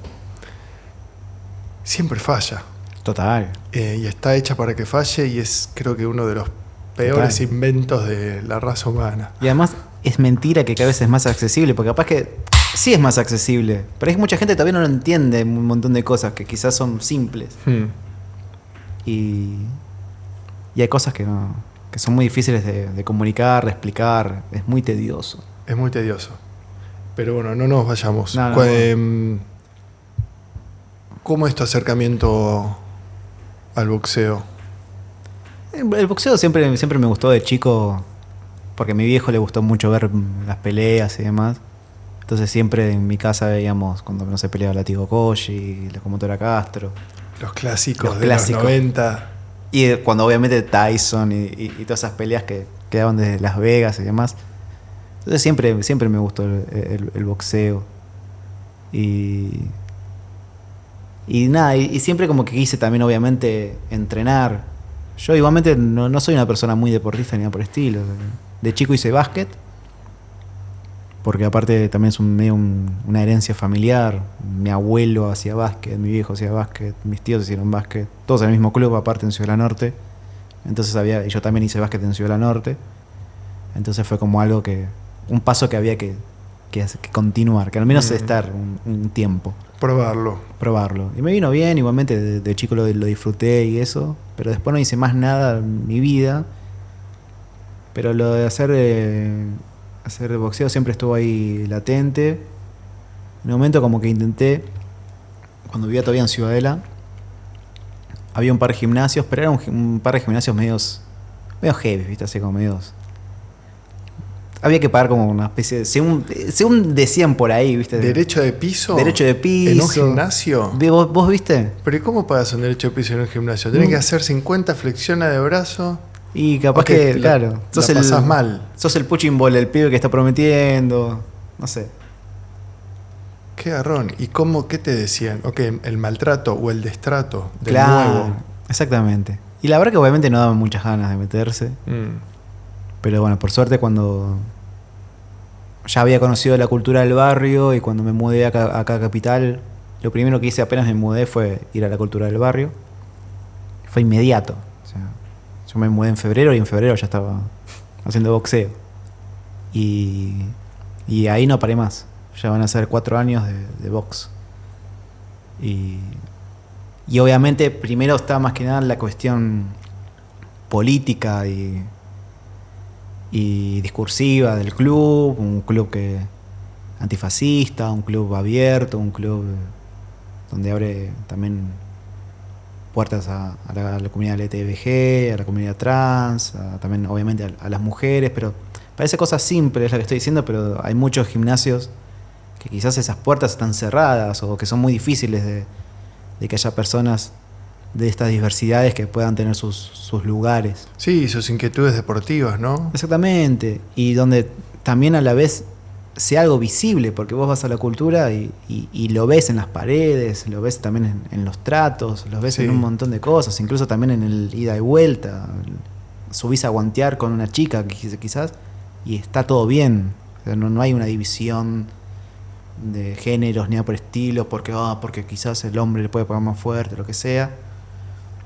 siempre falla. Total. Y está hecha para que falle y es creo que uno de los peores inventos de la raza humana. Y además es mentira que cada vez es más accesible, porque capaz que sí es más accesible, pero hay mucha gente que todavía no lo entiende, un montón de cosas que quizás son simples. Y hay cosas que son muy difíciles de comunicar, de explicar, es muy tedioso. Es muy tedioso. Pero bueno, no nos vayamos. No. ¿Cómo es tu acercamiento al boxeo? El boxeo siempre me gustó de chico, porque a mi viejo le gustó mucho ver las peleas y demás. Entonces siempre en mi casa veíamos cuando no se peleaba Látigo Koji, la Locomotora Castro. Los clásicos los 90. Y cuando obviamente Tyson y todas esas peleas que quedaban desde Las Vegas y demás. Entonces siempre me gustó el boxeo. Y nada, y siempre como que quise también obviamente entrenar. Yo igualmente no soy una persona muy deportista ni nada por el estilo. De chico hice básquet, porque aparte también es medio una herencia familiar. Mi abuelo hacía básquet, mi viejo hacía básquet, mis tíos hicieron básquet, todos en el mismo club, aparte en Ciudad Norte. Entonces yo también hice básquet en Ciudad Norte. Entonces fue como algo un paso que había que continuar, que al menos estar un tiempo. Probarlo. Y me vino bien, igualmente de chico lo disfruté y eso, pero después no hice más nada en mi vida. Pero lo de hacer boxeo siempre estuvo ahí latente. En un momento como que intenté, cuando vivía todavía en Ciudadela, había un par de gimnasios, pero eran un par de gimnasios medio heavy, ¿viste? Así como medios... había que pagar como una especie de... Según decían por ahí, ¿viste? ¿Derecho de piso? Derecho de piso. ¿En un gimnasio? ¿Vos viste? ¿Pero y cómo pagas un derecho de piso en un gimnasio? ¿Tenés que hacer 50 flexiones de brazo? Y capaz que, claro, sos la pasás mal. Sos el punching ball, el pibe que está prometiendo. No sé. Qué garrón. ¿Y qué te decían? Ok, el maltrato o el destrato del claro, nuevo. Exactamente. Y la verdad que obviamente no daban muchas ganas de meterse. Pero bueno, por suerte cuando ya había conocido la cultura del barrio y cuando me mudé acá a Capital, lo primero que hice apenas me mudé fue ir a la cultura del barrio. Fue inmediato. O sea, yo me mudé en febrero y en febrero ya estaba haciendo boxeo. Y ahí no paré más. Ya van a ser 4 años de box. Y obviamente primero está más que nada la cuestión política y discursiva del club, un club antifascista, un club abierto, un club donde abre también puertas a la comunidad LGTB, a la comunidad trans, también obviamente a las mujeres, pero parece cosas simples la que estoy diciendo, pero hay muchos gimnasios que quizás esas puertas están cerradas o que son muy difíciles de que haya personas de estas diversidades que puedan tener sus lugares. Sí, sus inquietudes deportivas, ¿no? Exactamente. Y donde también a la vez sea algo visible, porque vos vas a la cultura y lo ves en las paredes, lo ves también en los tratos, lo ves en un montón de cosas, incluso también en el ida y vuelta. Subís a guantear con una chica quizás y está todo bien. O sea, no hay una división de géneros ni nada por estilo, porque quizás el hombre le puede pegar más fuerte, lo que sea.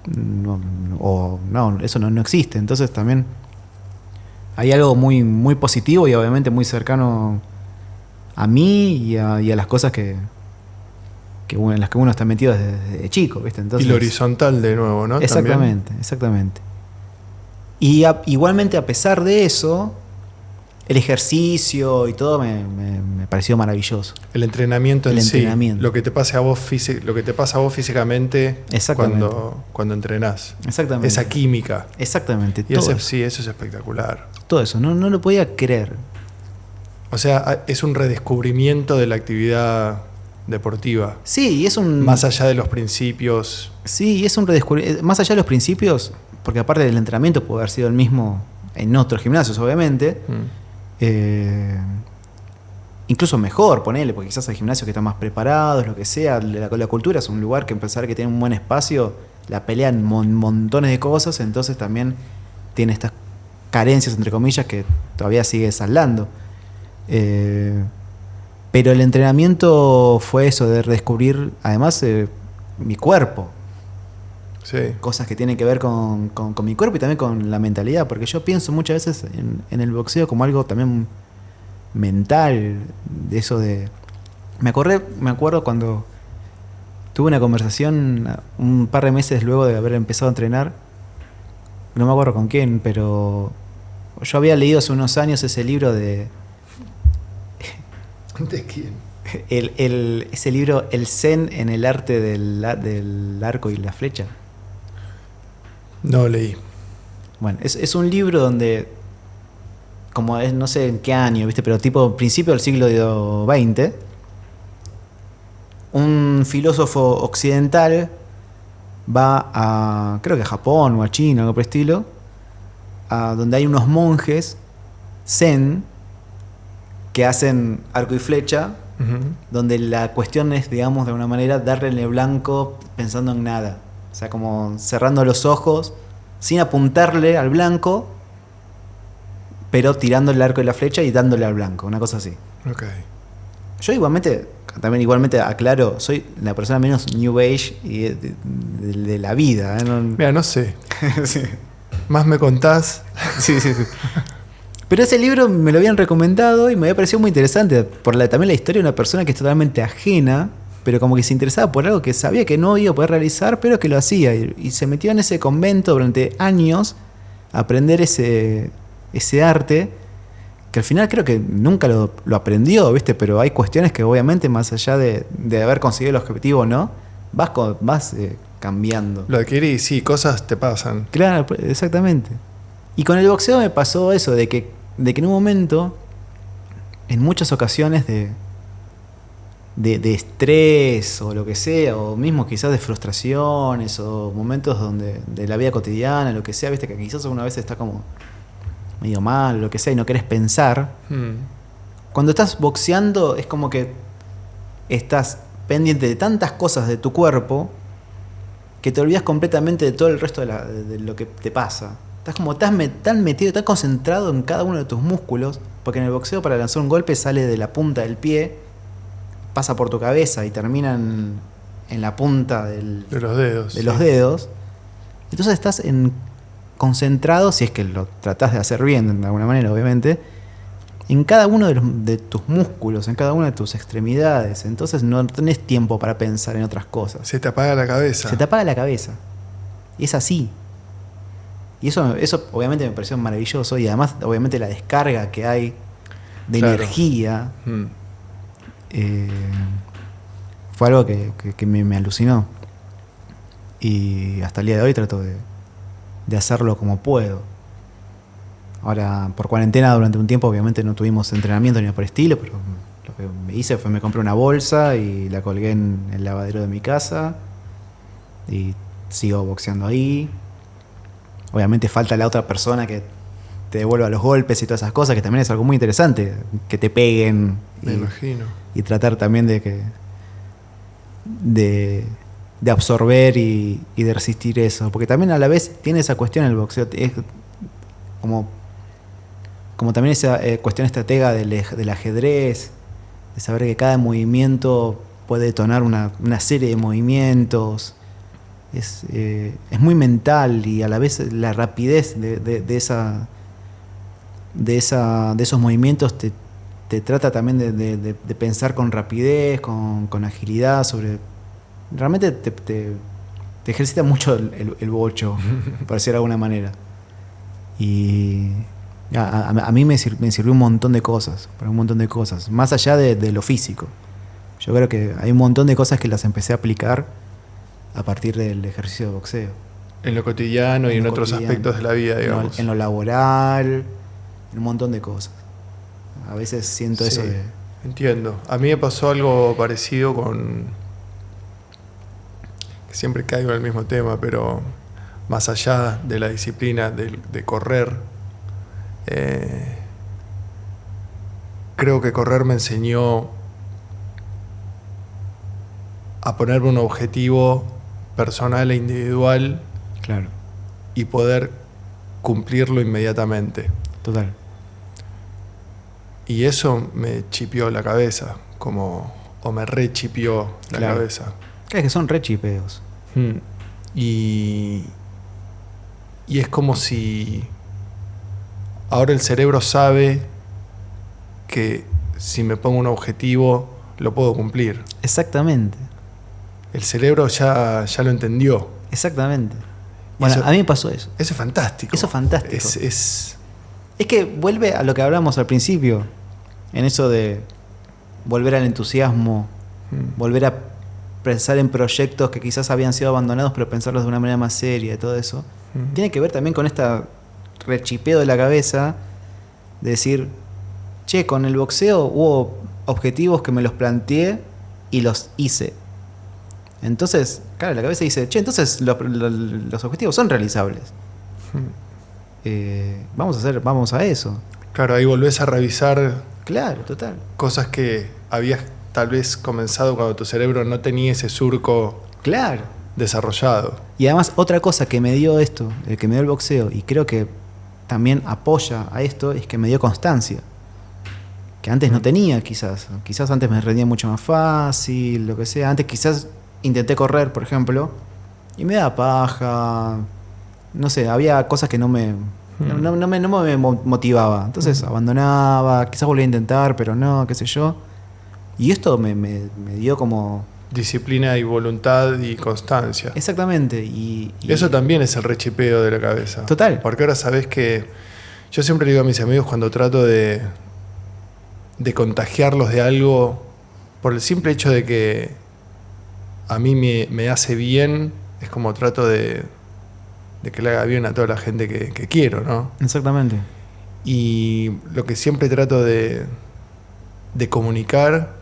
No, eso no existe. Entonces también hay algo muy, muy positivo y obviamente muy cercano a mí y a las cosas en las que uno está metido desde chico, ¿viste? Entonces, y lo horizontal de nuevo, ¿no? Exactamente, también. Exactamente. Y igualmente a pesar de eso, el ejercicio y todo me pareció maravilloso. El entrenamiento en sí. Lo que te pasa a vos físicamente cuando entrenás. Exactamente. Esa química. Exactamente. Y eso es espectacular. Todo eso, no lo podía creer. O sea, es un redescubrimiento de la actividad deportiva. Sí, es un... Más allá de los principios. Sí, es un redescubrimiento. Más allá de los principios, porque aparte del entrenamiento puede haber sido el mismo en otros gimnasios, obviamente. Incluso mejor, ponele, porque quizás hay gimnasios que están más preparados, lo que sea. La cultura es un lugar que, a pesar de que tiene un buen espacio, la pelean montones de cosas, entonces también tiene estas carencias, entre comillas, que todavía sigue saldando. Pero el entrenamiento fue eso, de redescubrir, además, mi cuerpo. Sí. Cosas que tienen que ver con mi cuerpo y también con la mentalidad, porque yo pienso muchas veces en el boxeo como algo también mental, de eso de... Me acuerdo cuando tuve una conversación un par de meses luego de haber empezado a entrenar, no me acuerdo con quién, pero yo había leído hace unos años ese libro de... ¿De quién? Ese libro, El Zen en el arte del arco y la flecha. No leí. Bueno, es un libro donde, como es, no sé en qué año, ¿viste? Pero tipo principio del siglo XX, un filósofo occidental va a, creo que a Japón o a China, algo por el estilo, donde hay unos monjes zen que hacen arco y flecha, donde la cuestión es, digamos, de alguna manera, darle en el blanco pensando en nada. O sea, como cerrando los ojos, sin apuntarle al blanco, pero tirando el arco y la flecha y dándole al blanco, una cosa así. Okay. Yo igualmente aclaro, soy la persona menos New Age y de la vida. Mira, no sé. Sí. Más me contás. Sí. Pero ese libro me lo habían recomendado y me había parecido muy interesante, también la historia de una persona que es totalmente ajena, pero como que se interesaba por algo que sabía que no iba a poder realizar, pero que lo hacía. Y se metió en ese convento durante años a aprender ese arte, que al final creo que nunca lo aprendió, ¿viste? Pero hay cuestiones que obviamente, más allá de haber conseguido el objetivo o no, vas cambiando. Lo adquirí, sí, cosas te pasan. Claro, exactamente. Y con el boxeo me pasó eso, de que en un momento en muchas ocasiones de estrés o lo que sea, o mismo quizás de frustraciones o momentos donde de la vida cotidiana, lo que sea, viste que quizás una vez está como medio mal, lo que sea, y no querés pensar. Cuando estás boxeando es como que estás pendiente de tantas cosas de tu cuerpo que te olvidas completamente de todo el resto de lo que te pasa. Estás como tan metido, tan concentrado en cada uno de tus músculos, porque en el boxeo para lanzar un golpe sale de la punta del pie, pasa por tu cabeza y termina en la punta de los dedos. De los dedos. Entonces estás concentrado, si es que lo tratás de hacer bien de alguna manera, obviamente, en cada uno de tus músculos, en cada una de tus extremidades. Entonces no tenés tiempo para pensar en otras cosas. Se te apaga la cabeza. Se te apaga la cabeza. Y es así. Y eso obviamente me pareció maravilloso. Y además, obviamente, la descarga que hay de energía fue algo que me alucinó. Y hasta el día de hoy trato de hacerlo como puedo. Ahora, por cuarentena, durante un tiempo, obviamente no tuvimos entrenamiento ni nada por el estilo, pero lo que me hice fue me compré una bolsa y la colgué en el lavadero de mi casa y sigo boxeando ahí. Obviamente falta la otra persona que te devuelva los golpes y todas esas cosas, que también es algo muy interesante, que te peguen. Me imagino. Y tratar también de absorber y de resistir eso. Porque también a la vez tiene esa cuestión el boxeo, es como también esa cuestión estratega del ajedrez, de saber que cada movimiento puede detonar una serie de movimientos. Es muy mental y a la vez la rapidez de esos movimientos te trata también de pensar con rapidez, con agilidad sobre... Realmente te ejercita mucho el bocho, por decirlo de alguna manera. Y a mí me sirvió un montón de cosas, para un montón de cosas, más allá de lo físico. Yo creo que hay un montón de cosas que las empecé a aplicar a partir del ejercicio de boxeo. En lo cotidiano y en otros aspectos de la vida, digamos. En lo laboral, en un montón de cosas. A veces siento eso de... Entiendo. A mí me pasó algo parecido con... Siempre caigo en el mismo tema, pero más allá de la disciplina de correr, creo que correr me enseñó a ponerme un objetivo personal e individual. Claro. Y poder cumplirlo inmediatamente. Total. Y eso me chipió la cabeza, o me rechipió la cabeza. Claro, que son re chipeos. Y es como si ahora el cerebro sabe que si me pongo un objetivo lo puedo cumplir. Exactamente. El cerebro ya lo entendió. Exactamente. Bueno, a mí me pasó eso. Eso es fantástico. Eso es fantástico. Es que vuelve a lo que hablamos al principio, en eso de volver al entusiasmo, volver a pensar en proyectos que quizás habían sido abandonados, pero pensarlos de una manera más seria y todo eso. Tiene que ver también con esta rechipeo de la cabeza, de decir, che, con el boxeo hubo objetivos que me los planteé y los hice. Entonces, claro, la cabeza dice, che, entonces los objetivos son realizables. Vamos a eso. Claro, ahí volvés a revisar. Claro, total. Cosas que habías tal vez comenzado cuando tu cerebro no tenía ese surco desarrollado. Y además, otra cosa que me dio esto, que me dio el boxeo, y creo que también apoya a esto, es que me dio constancia. Que antes no tenía, quizás. Quizás antes me rendía mucho más fácil, lo que sea. Antes quizás intenté correr, por ejemplo, y me daba paja. No sé, había cosas que no me motivaba. Entonces abandonaba, quizás volvía a intentar, pero no, qué sé yo. Y esto me dio como... disciplina y voluntad y constancia. Exactamente. Y eso también es el rechipeo de la cabeza. Total. Porque ahora sabés que... Yo siempre le digo a mis amigos cuando trato de contagiarlos de algo, por el simple hecho de que a mí me hace bien, es como trato de que le haga bien a toda la gente que quiero, ¿no? Exactamente. Y lo que siempre trato de de comunicar,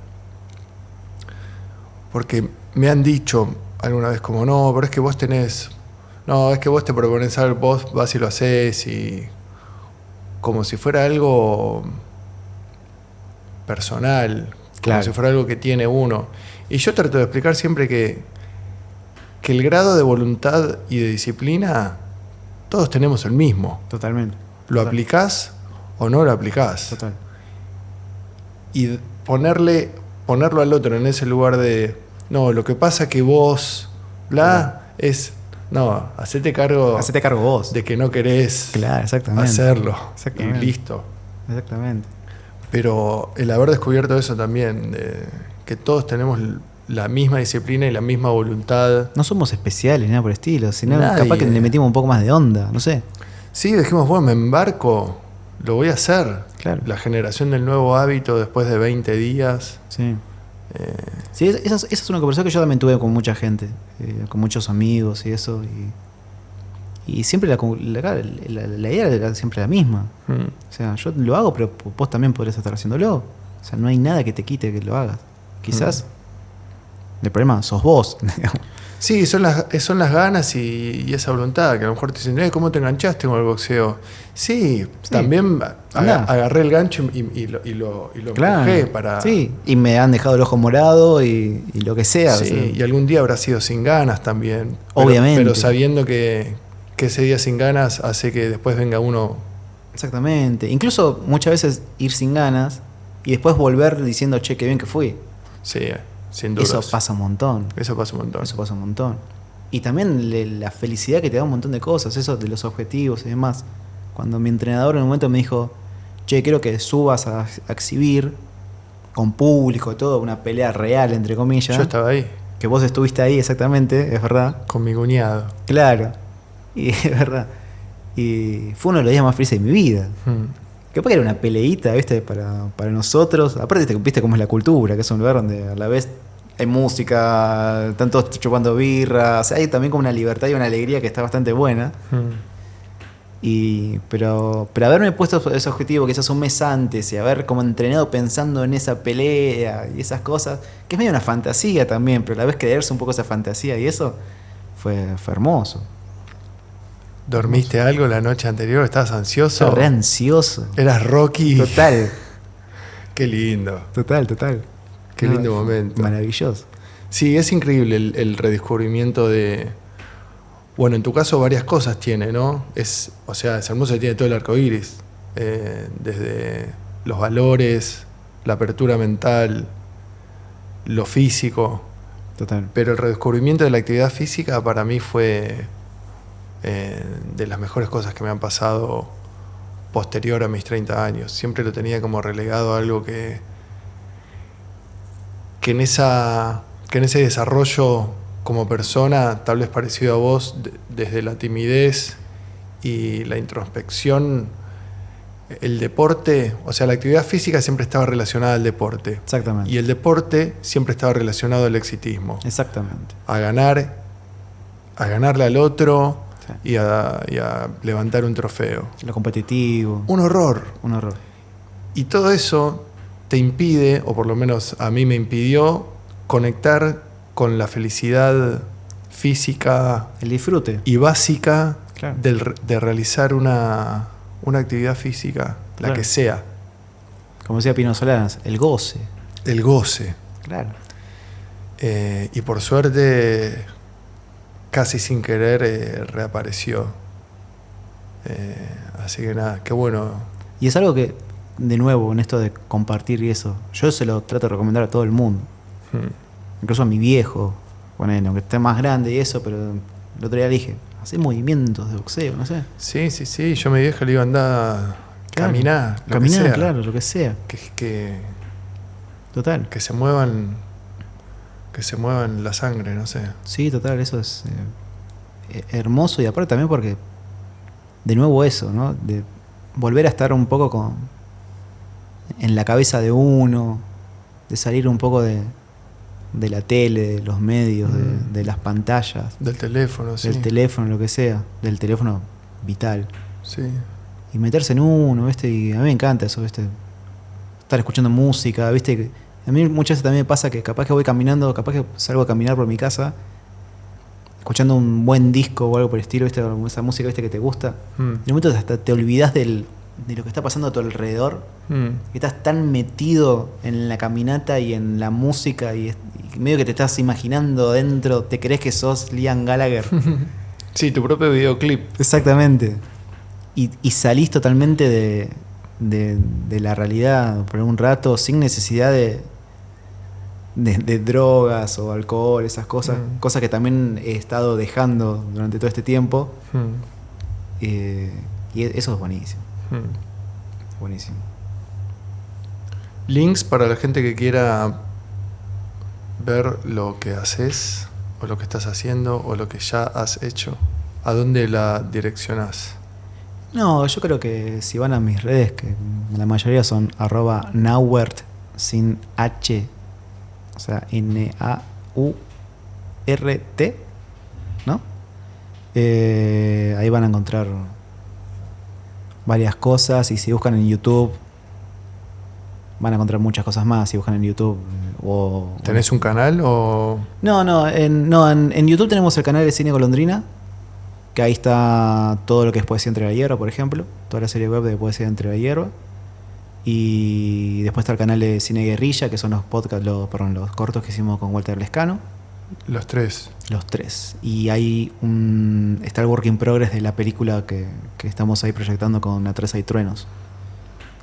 porque me han dicho alguna vez como, no, pero es que vos tenés, no, es que vos te propones algo, vos vas y lo haces, y como si fuera algo personal, Claro. como si fuera algo que tiene uno. Y yo trato de explicar siempre que el grado de voluntad y de disciplina, todos tenemos el mismo. Totalmente. ¿Lo Total. aplicás o no lo aplicás? Total. Y ponerlo al otro en ese lugar de, no, lo que pasa que vos, es, no, hacete cargo vos. de que no querés Claro, exactamente. hacerlo. Exactamente. Y listo. Exactamente. Pero el haber descubierto eso también, que todos tenemos la misma disciplina y la misma voluntad. No somos especiales, nada por el estilo, sino Nadie. capaz que le metimos un poco más de onda, no sé. Sí, dijimos, bueno, me embarco, lo voy a hacer. Claro. La generación del nuevo hábito después de 20 días. Sí. Sí, esa es una conversación que yo también tuve con mucha gente, con muchos amigos y eso. Y siempre la idea era siempre la misma. O sea, yo lo hago, pero vos también podrías estar haciéndolo. O sea, no hay nada que te quite que lo hagas. Quizás el problema sos vos. Sí, son las ganas y esa voluntad, que a lo mejor te dicen, ¿cómo te enganchaste con el boxeo? Sí, también agarré el gancho y lo empujé para... Sí, y me han dejado el ojo morado y lo que sea. Sí, o sea. y algún día habrá sido sin ganas también. Obviamente. Pero sabiendo que ese día sin ganas hace que después venga uno... Exactamente. Incluso muchas veces ir sin ganas y después volver diciendo, che, qué bien que fui. Sí, sin duda. Eso pasa un montón. Eso pasa un montón. Eso pasa un montón. Y también la felicidad que te da un montón de cosas, eso de los objetivos y demás. Cuando mi entrenador en un momento me dijo, che, quiero que subas a exhibir con público y todo, una pelea real, entre comillas. Yo estaba ahí. Que vos estuviste ahí, exactamente, es verdad. Con mi cuñado. Claro. Y es verdad. Y fue uno de los días más felices de mi vida. Capaz que era una peleita, ¿viste? Para nosotros. Aparte, viste cómo es la cultura, que es un lugar donde a la vez hay música, están todos chupando birra. O sea, hay también como una libertad y una alegría que está bastante buena. Pero haberme puesto ese objetivo quizás un mes antes y haber como entrenado pensando en esa pelea y esas cosas, que es medio una fantasía también, pero a la vez creerse un poco esa fantasía y eso fue hermoso. ¿Dormiste algo la noche anterior? ¿Estabas ansioso? Estaba re ansioso. ¿Eras Rocky? Total. Qué lindo. Total. Qué lindo momento. Maravilloso. Sí, es increíble el redescubrimiento de... Bueno, en tu caso varias cosas tiene, ¿no? Es hermoso que tiene todo el arco iris. Desde los valores, la apertura mental, lo físico. Total. Pero el redescubrimiento de la actividad física para mí fue de las mejores cosas que me han pasado posterior a mis 30 años. Siempre lo tenía como relegado a algo que en ese desarrollo como persona, tal vez parecido a vos, desde la timidez y la introspección, el deporte, o sea, la actividad física siempre estaba relacionada al deporte. Exactamente. Y el deporte siempre estaba relacionado al exitismo. Exactamente. A ganarle al otro, sí, y a levantar un trofeo. Lo competitivo. Un horror. Y todo eso te impide, o por lo menos a mí me impidió, conectar con la felicidad física, el disfrute y básica, claro, de realizar una actividad física, la que sea. Como decía Pino Solanas, el goce. El goce. Claro. Y por suerte, casi sin querer, reapareció. Así que nada, qué bueno. Y es algo que, de nuevo, en esto de compartir y eso, yo se lo trato de recomendar a todo el mundo. Incluso a mi viejo, bueno, aunque esté más grande y eso, pero el otro día le dije, hacé movimientos de boxeo, no sé. Sí, yo a mi vieja le iba a andar caminar, claro, lo que sea. Total. Que se muevan la sangre, no sé. Sí, total, eso es hermoso, y aparte también porque, de nuevo eso, ¿no? De volver a estar un poco en la cabeza de uno, de salir un poco de la tele, de los medios, de las pantallas. Del teléfono, sí. Del teléfono, lo que sea. Del teléfono vital. Sí. Y meterse en uno, ¿viste? Y a mí me encanta eso, ¿viste? estar escuchando música, ¿viste? A mí muchas veces también me pasa que capaz que voy caminando, capaz que salgo a caminar por mi casa, escuchando un buen disco o algo por el estilo, ¿viste? Esa música, ¿viste? Que te gusta. En un momento hasta te olvidás de lo que está pasando a tu alrededor. Que estás tan metido en la caminata y en la música y medio que te estás imaginando dentro, te crees que sos Liam Gallagher. Sí, tu propio videoclip. Exactamente. Y salís totalmente de la realidad por un rato sin necesidad de drogas o alcohol, esas cosas. Cosas que también he estado dejando durante todo este tiempo. Y eso es buenísimo. Buenísimo. Links para la gente que quiera ver lo que haces o lo que estás haciendo o lo que ya has hecho. ¿A dónde la direccionás? No, yo creo que si van a mis redes, que la mayoría son @Nauert sin H, o sea, NAURT, ¿no? Ahí van a encontrar varias cosas, y si buscan en YouTube van a encontrar muchas cosas más. Si buscan en YouTube ¿Tenés un canal o...? No, en YouTube tenemos el canal de Cine Golondrina, que ahí está todo lo que es Poesía entre la Hierba, por ejemplo, toda la serie web de Poesía entre la Hierba. Y después está el canal de Cine Guerrilla, que son los podcasts, los cortos que hicimos con Walter Lescano. Los tres. Y hay está el work in progress de la película que estamos ahí proyectando con Atrás hay truenos.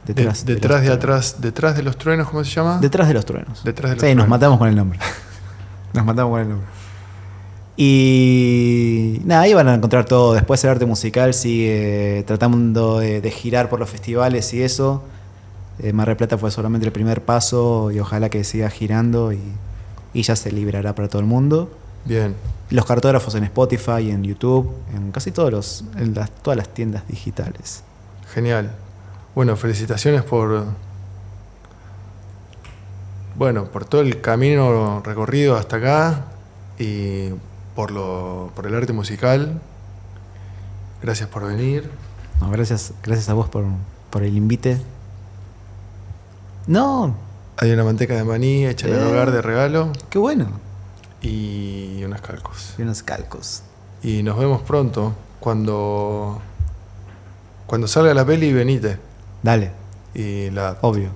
Detrás de los truenos, ¿cómo se llama? Detrás de los truenos. Sí, nos matamos con el nombre. Y nada, ahí van a encontrar todo. Después el arte musical sigue tratando de girar por los festivales y eso. Mar del Plata fue solamente el primer paso y ojalá que siga girando y ya se liberará para todo el mundo. Bien. Los cartógrafos en Spotify, en YouTube, en casi todas las tiendas digitales. Genial. Bueno, felicitaciones por todo el camino recorrido hasta acá y por el arte musical. Gracias por venir. No, gracias a vos por el invite. No. Hay una manteca de maní hecha en el hogar de regalo. Qué bueno. Y unos calcos. Y nos vemos pronto. Cuando salga la peli, venite. Dale. Y obvio.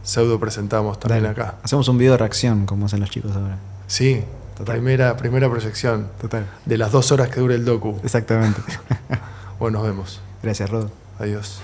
Pseudo presentamos también. Dale. Acá. Hacemos un video de reacción, como hacen los chicos ahora. Sí. Total. Primera proyección. Total. De las 2 horas que dure el docu. Exactamente. Bueno, nos vemos. Gracias, Rodo. Adiós.